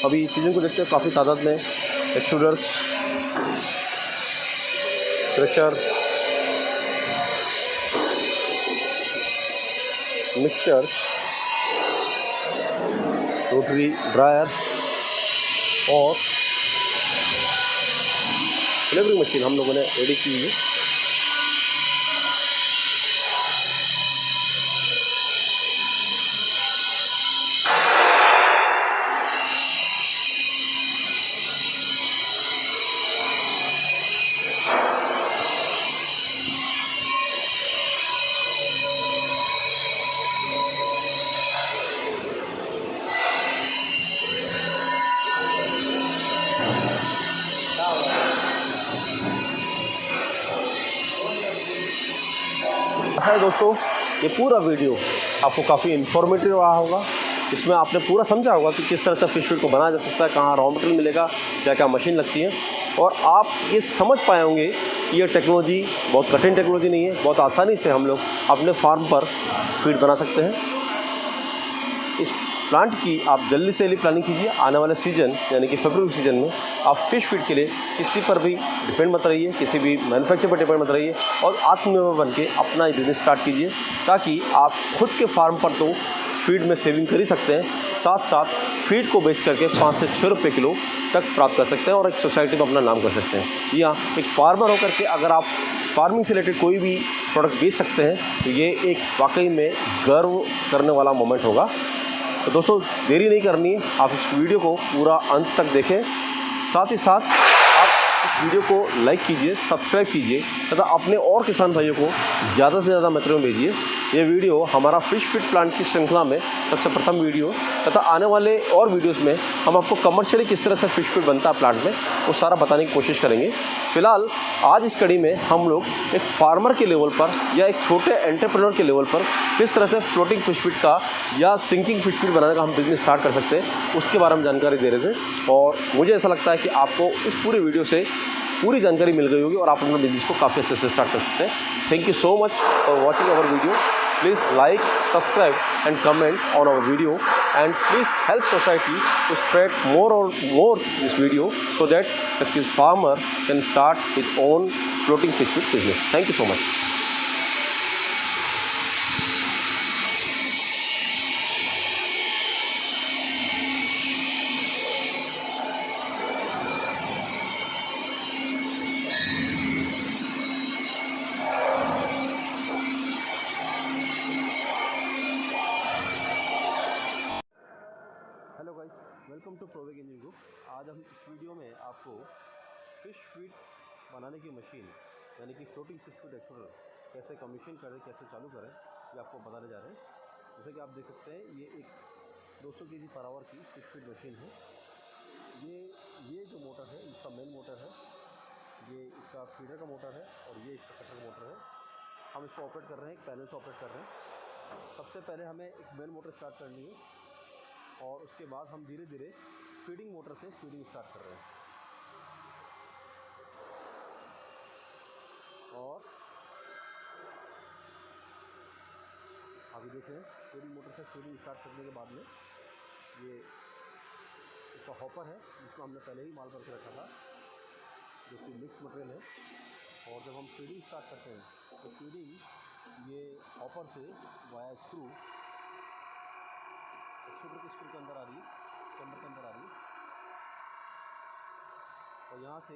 अभी सीजन को देखते हैं, काफ़ी तादाद में extruders, crusher, mixture, rotary dryer और फ्लेवरिंग मशीन हम लोगों ने रेडी की है। है दोस्तों, ये पूरा वीडियो आपको काफ़ी इन्फॉर्मेटिव रहा होगा। इसमें आपने पूरा समझा होगा कि किस तरह से फिश फीड को बनाया जा सकता है, कहाँ रॉ मटेरियल मिलेगा, क्या क्या मशीन लगती है, और आप ये समझ पाए होंगे कि ये टेक्नोलॉजी बहुत कठिन टेक्नोलॉजी नहीं है। बहुत आसानी से हम लोग अपने फार्म पर फीड बना सकते हैं। इस प्लांट की आप जल्दी से जल्दी प्लानिंग कीजिए। आने वाले सीज़न यानी कि फरवरी सीज़न में आप फ़िश फीड के लिए किसी पर भी डिपेंड मत रहिए, किसी भी मैन्युफैक्चर पर डिपेंड मत रहिए, और आत्मनिर्भर बन के अपना ही बिज़नेस स्टार्ट कीजिए, ताकि आप खुद के फार्म पर तो फीड में सेविंग कर ही सकते हैं, साथ साथ फीड को बेच करके 5 से 6 रुपये किलो तक प्राप्त कर सकते हैं और एक सोसाइटी में अपना नाम कर सकते हैं। या एक फार्मर होकर के अगर आप फार्मिंग से रिलेटेड कोई भी प्रोडक्ट बेच सकते हैं तो ये एक वाकई में गर्व करने वाला मोमेंट होगा। तो दोस्तों, देरी नहीं करनी है, आप इस वीडियो को पूरा अंत तक देखें। साथ ही साथ आप इस वीडियो को लाइक कीजिए, सब्सक्राइब कीजिए तथा अपने और किसान भाइयों को ज़्यादा से ज़्यादा मित्रों में भेजिए। ये वीडियो हमारा फिश फीड प्लांट की श्रृंखला में सबसे प्रथम वीडियो, तथा आने वाले और वीडियोस में हम आपको कमर्शियली किस तरह से फिश फीड बनता है प्लांट में, वो सारा बताने की कोशिश करेंगे। फिलहाल आज इस कड़ी में हम लोग एक फार्मर के लेवल पर या एक छोटे एंटरप्रेन्योर के लेवल पर किस तरह से फ्लोटिंग फिश फीड का या सिंकिंग फिश फीड बनाने का हम बिज़नेस स्टार्ट कर सकते हैं, उसके बारे में जानकारी दे रहे थे। और मुझे ऐसा लगता है कि आपको इस पूरी वीडियो से पूरी जानकारी मिल गई होगी और आप अपने बिजनेस को काफ़ी अच्छे से स्टार्ट कर सकते हैं। Thank you so much for watching our video. Please like, subscribe and comment on our video, and please help society to spread more this video so that the farmer can start his own floating fish feed business. Thank you so much. Hello guys, welcome to Provek engineering group. आज हम इस video में आपको fish feed बनाने की machine यानी कि floating fish feed explorer कैसे कमीशन करें, कैसे चालू करें, ये आपको बताने जा रहे हैं। जैसे कि आप देख सकते हैं, ये एक 200 केजी पर आवर की फिश फीड मशीन है। ये जो मोटर है, इसका मेन मोटर है, ये इसका फीडर का मोटर है और ये इसका कटर का मोटर है। हम इसको ऑपरेट कर रहे हैं, एक पैनल से ऑपरेट कर रहे हैं। सबसे पहले हमें एक मेन मोटर स्टार्ट करनी है और उसके बाद हम धीरे धीरे फीडिंग मोटर से फीडिंग स्टार्ट कर रहे हैं। और अभी देखें, फीडिंग मोटर से फीडिंग स्टार्ट करने के बाद में ये इसका हॉपर है जिसमें हमने पहले ही माल भर के रखा था, जो कि मिक्स मटेरियल है। और जब हम फीडिंग स्टार्ट करते हैं तो फीडिंग ये हॉपर से वाया स्क्रू एक्सट्रूडर के स्क्रू के अंदर आ रही है, चैम्बर के अंदर आ रही है, और यहाँ से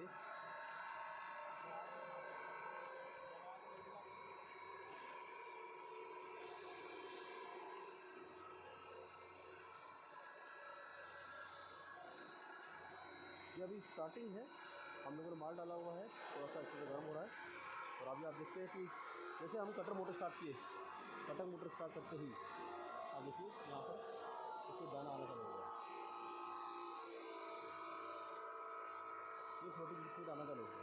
ये अभी स्टार्टिंग है, हम लोगों ने माल डाला हुआ है, थोड़ा सा अच्छे से गर्म हो रहा है। और अभी आप देखते हैं कि जैसे हम कटर मोटर स्टार्ट किए, कटर मोटर स्टार्ट करते ही आप देखिए यहाँ पर इसको दाना आना चालू हो गया, ये फ्लोटिंग लिक्विड आना चालू हो गया।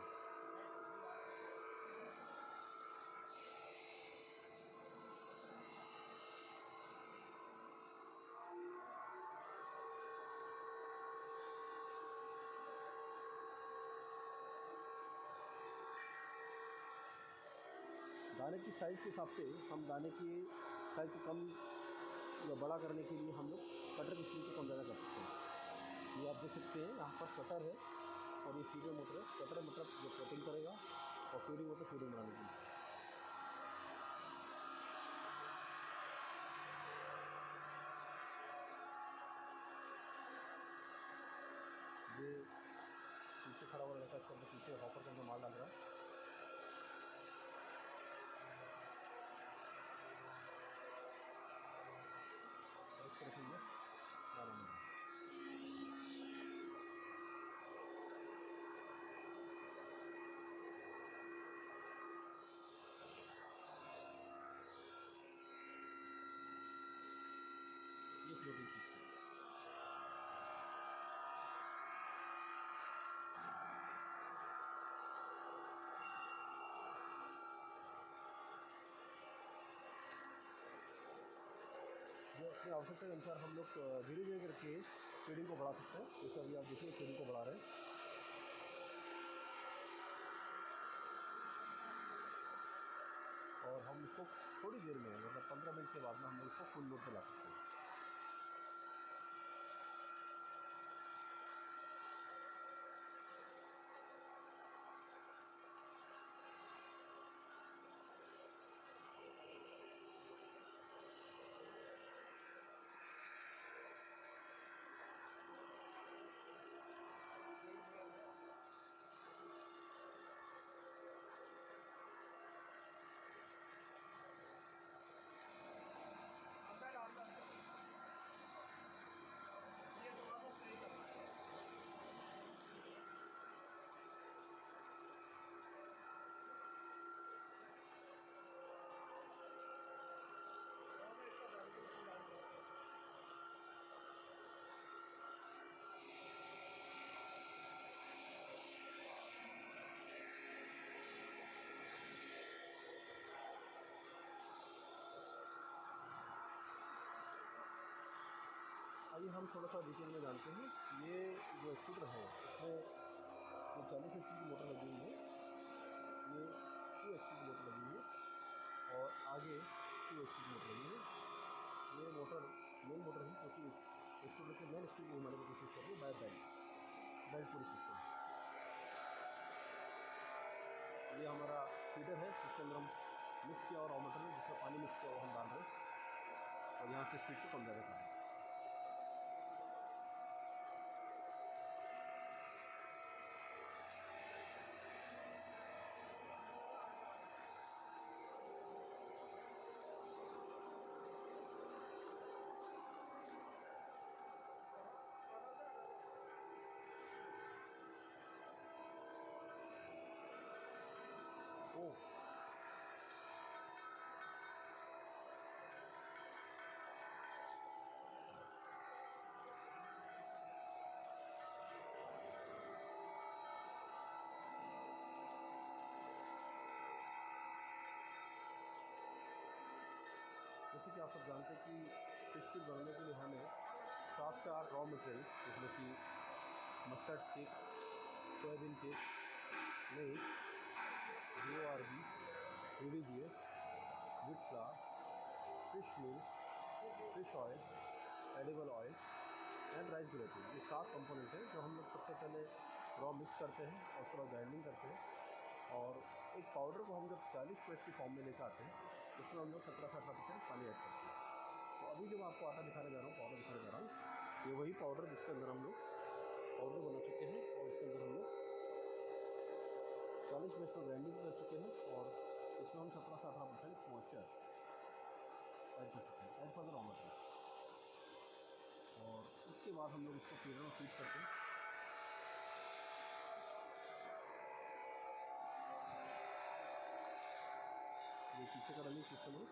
दाने की साइज़ के हिसाब से हम दाने की साइज़ को कम या बड़ा करने के लिए हम लोग कटर की स्पीड को कम ज़्यादा कर सकते हैं। ये आप देख सकते हैं, यहाँ पर कटर है और ये फीडर मोटर है। कटर मतलब जो कटिंग करेगा और फीडिंग मोटर फीडिंग बनाने के लिए। ये पीछे खड़ा हुआ लड़का इसके अंदर पीछे हॉपर के अंदर माल डाल रहा है। और इस तरह से ये डाला नहीं है। ये फ्लोटिंग फिश है। जो अपनी आवश्यकता के अनुसार हम लोग धीरे धीरे करके फीडिंग को बढ़ा सकते हैं। जैसे अभी आप देखिए फीडिंग को बढ़ा रहे हैं और हम इसको थोड़ी देर में मतलब 15 मिनट के बाद में हम लोग इसको फुल लोड पे ला सकते हैं। आइए हम थोड़ा सा डिटेल में जानते हैं। ये जो स्कूटर है इसमें जो 40 HP की मोटर लगी हुई है, ये 2 HP की मोटर लगी हुई है और आगे 2 HP की मोटर लगी हुई है। ये मोटर मेन मोटर है क्योंकि स्कूटर के मेन स्पीड घुमाने की कोशिश कर रही है बाय बेल्ट पूरी सिस्टम। ये हमारा फीडर है जिसके अंदर हम मिक्स किया और रॉ मटेरियल जिसमें पानी मिक्स किया वो हम डाल रहे हैं और यहाँ से स्पीड को कम ज़्यादा कर रहे हैं। ओह, जैसे कि आप सब जानते हैं कि फिश फीड बनाने के लिए हमें 7 से 8 रॉ मटेरियल जिसमें कि mustard cake, soybean cake, milk, GORB, UDGS, wheat flour, fish milk, fish oil, edible oil and rice grating, ये 7 कंपोनेंट हैं जो हम लोग सबसे पहले रॉ मिक्स करते हैं और उसके बाद ग्राइंडिंग करते हैं और एक पाउडर को हम जब 40% की फॉर्म में लेकर आते हैं उसमें हम लोग 17 से 18% पानी ऐड करते हैं। तो अभी जो मैं आपको आटा दिखाने जा रहा हूँ, पाउडर दिखाने जा रहा हूँ, ये वही पाउडर जिसके अंदर हम लोग पाउडर बना चुके हैं और इसके अंदर हम लोग 40% में ग्राइंडिंग कर चुके हैं और इसमें हम 17 से 18% मॉइस्चर ऐड कर चुके हैं as per the raw material. और उसके बाद हम लोग इसको फीडर में फीड करते हैं। ये पीछे का रनिंग सिस्टम है।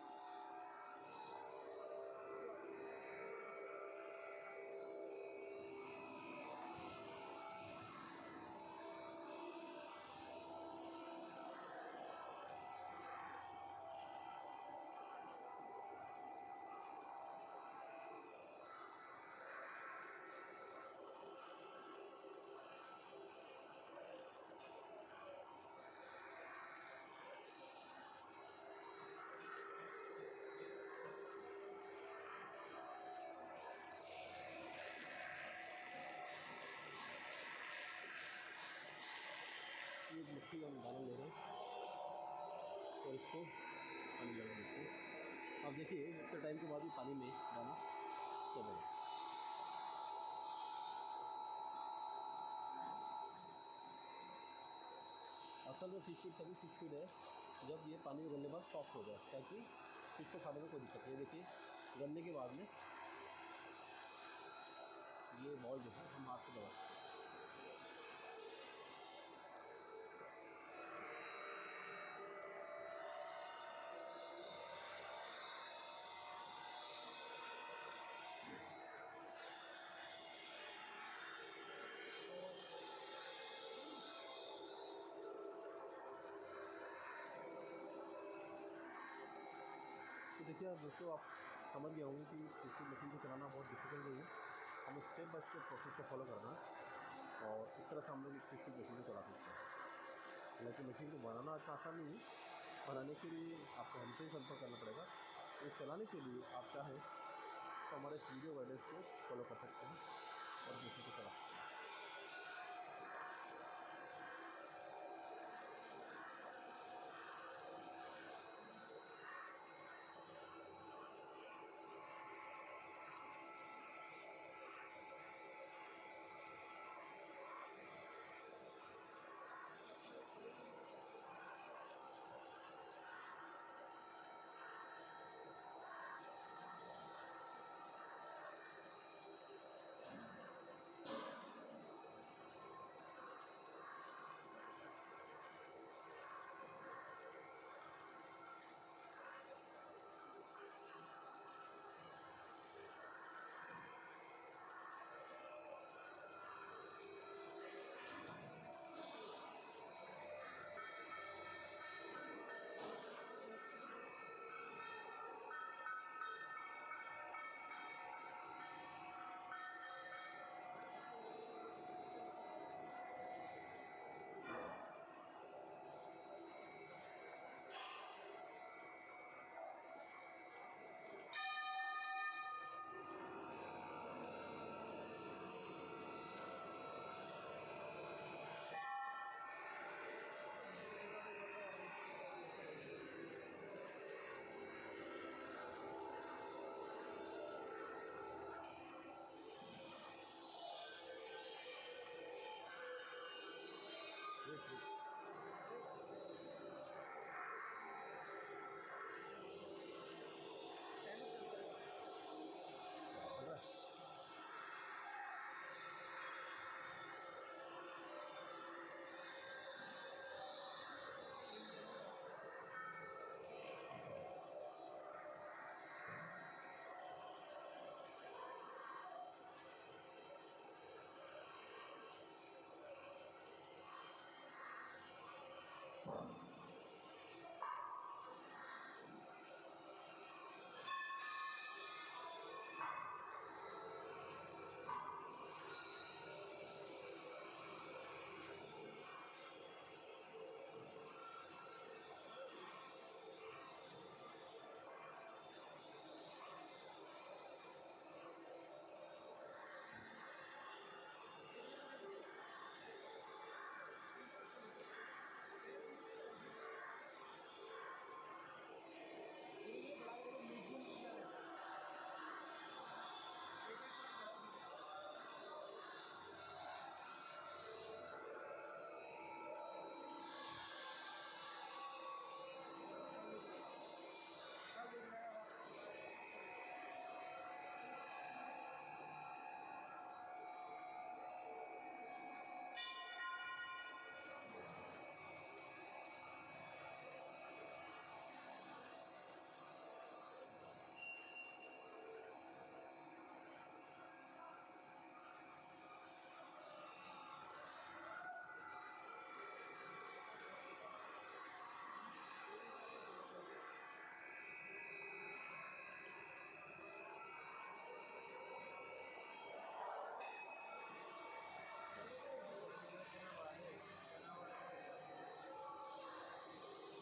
ये मछली हम दाना ले रहे हैं और इसको पानी लगा देते हैं। अब देखिए इतने टाइम के बाद भी पानी में दाना चल रहा है। असल में फिश फीड तभी फिश फीड है जब ये पानी में गलने के बाद सॉफ्ट हो जाए, ताकि फिश को खाने में कोई दिक्कत नहीं। देखिए गलने के बाद में ये बॉल जो है हम हाथ से दबा सकते हैं। तो देखिए दोस्तों, आप समझ गए होंगे कि किसी मशीन को चलाना बहुत डिफिकल्ट नहीं है। हमें स्टेप बाय स्टेप प्रोसेस को फॉलो करना है और इस तरह से हम लोग एक किसी मशीन को चला सकते हैं। हालांकि मशीन को बनाना अच्छा आसान नहीं है, बनाने के लिए आपको हमसे ही संपर्क करना पड़ेगा। ये चलाने के लिए आप चाहें तो हमारे इस वीडियो गाइडेंस को फॉलो कर सकते हैं और मशीन को चला सकते हैं।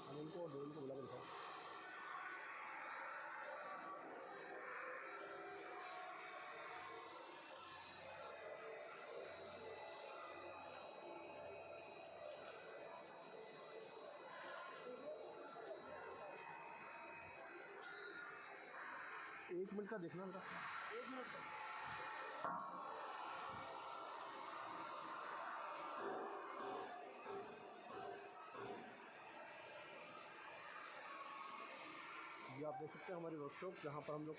हम इनको ड्रोन को बुला कर दिखाओ। एक मिनट का देखना उनका, 1 मिनट का। आप देख सकते हैं हमारी वर्कशॉप, जहाँ पर हम लोग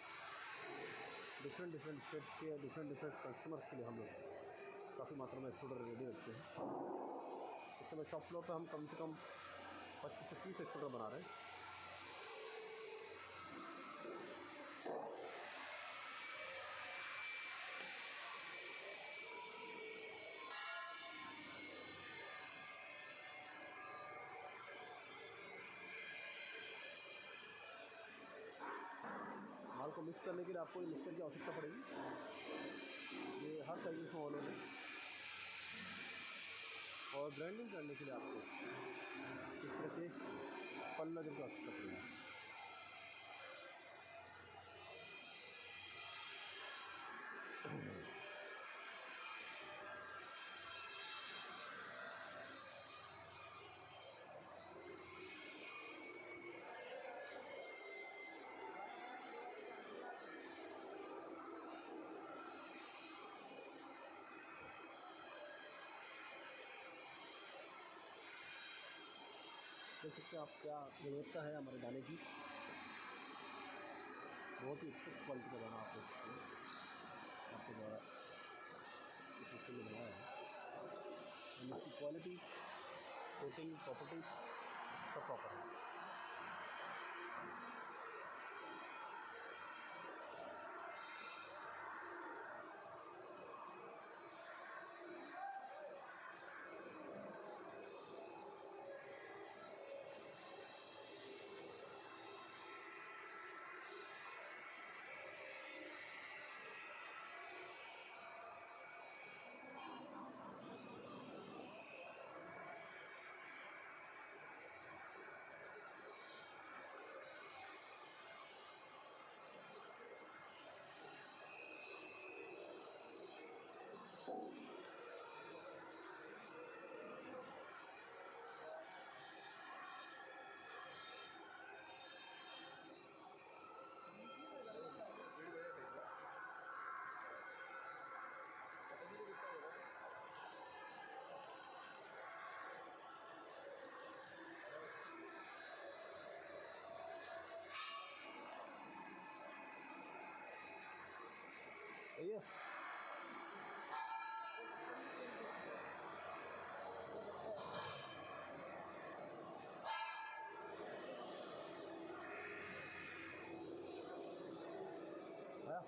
डिफरेंट स्टेट्स के डिफरेंट कस्टमर्स के लिए हम लोग काफ़ी मात्रा में एक्सट्रूडर रेडी रखते हैं। इस समय शॉप फ्लोर पर हम कम से कम 25 से 30 एक्सट्रूडर बना रहे हैं। माल को मिक्स करने के लिए आपको मिक्सर की आवश्यकता पड़ेगी। ये हर साइज में अवेलेबल है। और ग्राइंडिंग करने के लिए आपको इस तरह के पल्लर की आवश्यकता पड़ेगी। देख सकते हैं आप क्या गुणवत्ता है हमारे दाने की। बहुत ही अच्छी क्वालिटी का दाना आप देख सकते हैं, आपके द्वारा इस हिस्से में बनाया है। इसकी क्वालिटी, कोटिंग, प्रॉपर्टी सब प्रॉपर है। ये आया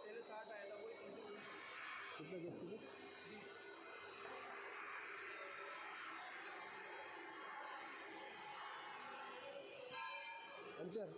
पहले 60 आया था, वही 20 कितने गेस्ट की? एम्पियर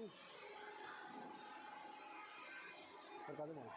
नहीं सरका दे माल।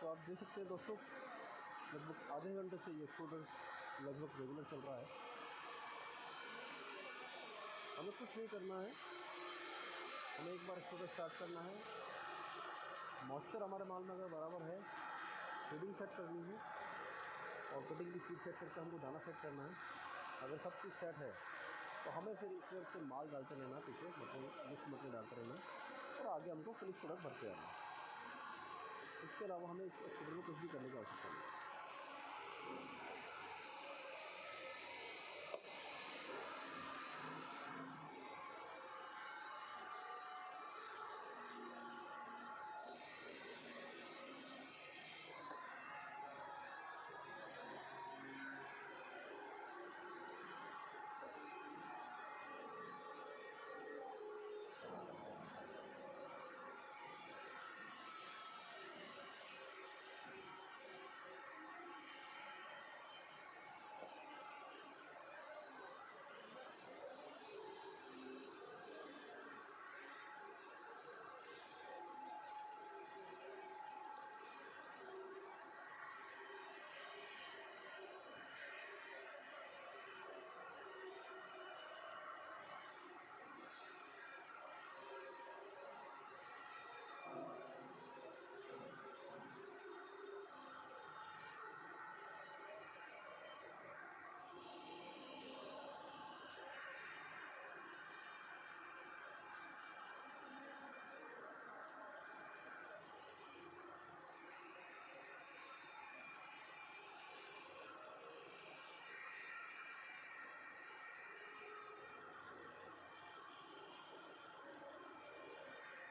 तो आप देख सकते हैं दोस्तों, लगभग आधे घंटे से ये स्कूटर लगभग रेगुलर चल रहा है। हमें कुछ नहीं करना है, हमें एक बार स्कूटर स्टार्ट करना है। मॉइस्चर हमारे माल में अगर बराबर है, फीडिंग सेट करनी है और कटिंग की स्पीड सेट करके हमको दाना सेट करना है। अगर सब चीज़ सेट है तो हमें फिर इस तरह से माल डालते रहना, पीछे मटेरियल मिक्स मटेरियल डालते रहना और आगे हमको फिनिश प्रोडक्ट भरते रहना। इसके अलावा हमें इस स्कूटर में कुछ भी करने की आवश्यकता नहीं है।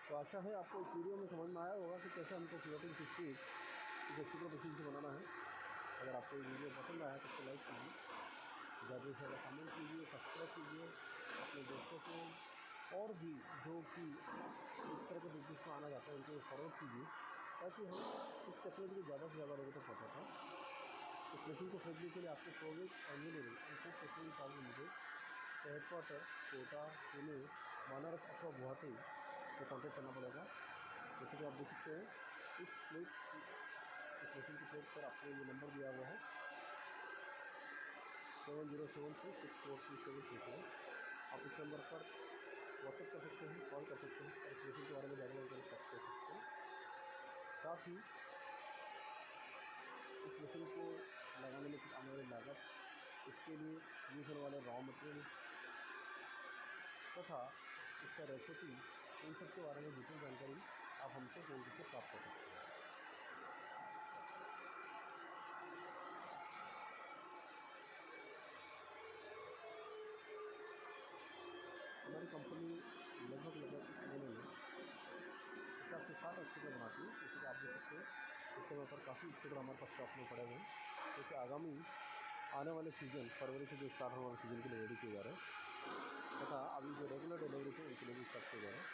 तो आशा है आपको इस वीडियो में समझ में आया होगा कि कैसे हमको फ्लोटिंग फिश फीड इस एक्सप्लोर मशीन से बनाना है। अगर आपको ये वीडियो पसंद आया तो इसको लाइक कीजिए, ज़्यादा से ज़्यादा कमेंट कीजिए, सब्सक्राइब कीजिए अपने दोस्तों को, और भी जो कि इस तरह के बिजनेस में आना चाहते हैं उनको फॉरवर्ड कीजिए, ताकि हम इस टेक्नोलॉजी को ज़्यादा से ज़्यादा लोगों तक पहुँचा पाएँ। इस मशीन को खरीदने के लिए आपको Provek engineering and food processing private limited, headquarter Kota, Pune, Banaras अथवा गुवाहाटी को कॉन्टेक्ट करना पड़ेगा। जैसे कि आप देख सकते हैं इस मशीन की प्लेट पर आपको ये नंबर दिया हुआ है 7073643737। आप इस नंबर पर व्हाट्सएप कर सकते हैं, कॉल कर सकते हैं और इस मशीन के बारे में ज़्यादा जानकारी प्राप्त कर सकते हैं। साथ ही इस मशीन को लगाने में कुछ आने वाली लागत, इसके लिए यूज़ होने वाले रॉ मटेरियल तथा इसका रेसिपी, इन सब के बारे में डिटेल जानकारी आप हमसे फ़ोन करके प्राप्त कर सकते हैं। कंपनी लगभग इस महीने में 50 से 60 स्टिकर बनाती है। जैसे कि आप देख सकते हैं इस समय पर काफ़ी स्टिकर हमारे पास स्टॉक में पड़े हुए हैं, क्योंकि आगामी आने वाले सीज़न फरवरी से जो स्टार्ट होने वाले सीज़न के लिए रेडी किए जा रहे हैं, तथा अभी जो रेगुलर डिलीवरी थे उनके लिए भी स्टार्ट किए जा रहे हैं।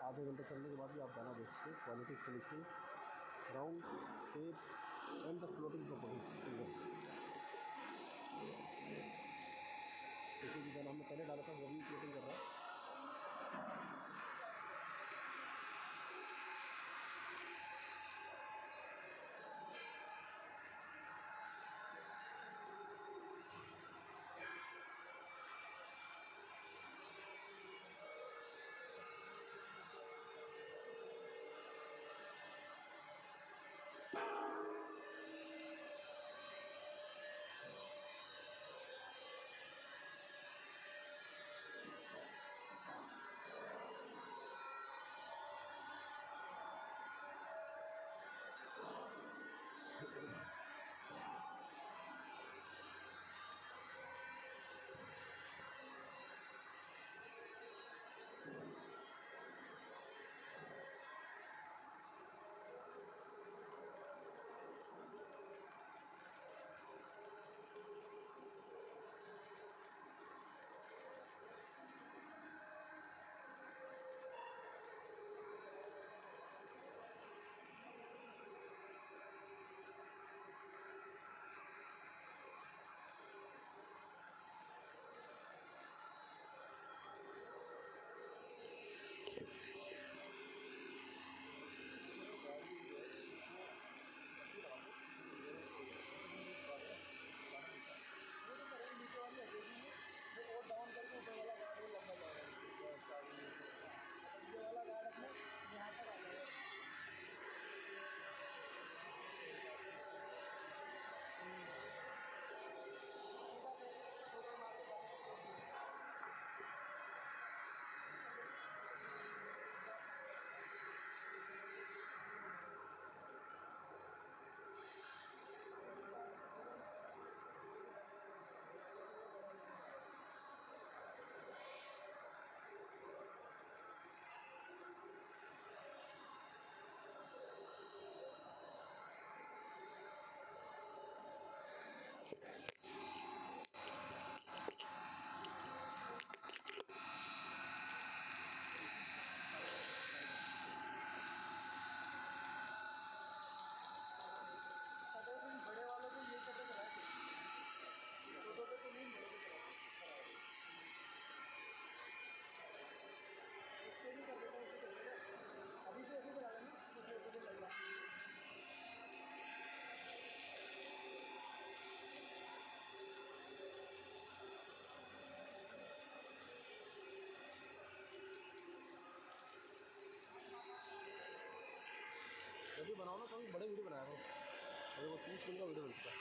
आधे घंटे चलने के बाद भी आप दाना देख सकते हैं। Quality finishing round shape and the floating property. जैसे कि दाना हमने पहले डाला था वो भी फ्लोटिंग कर रहा है। जब भी बनाओ ना कभी बड़े वीडियो बनाया करो। अरे वो 30 मिनट का वीडियो बन चुका है।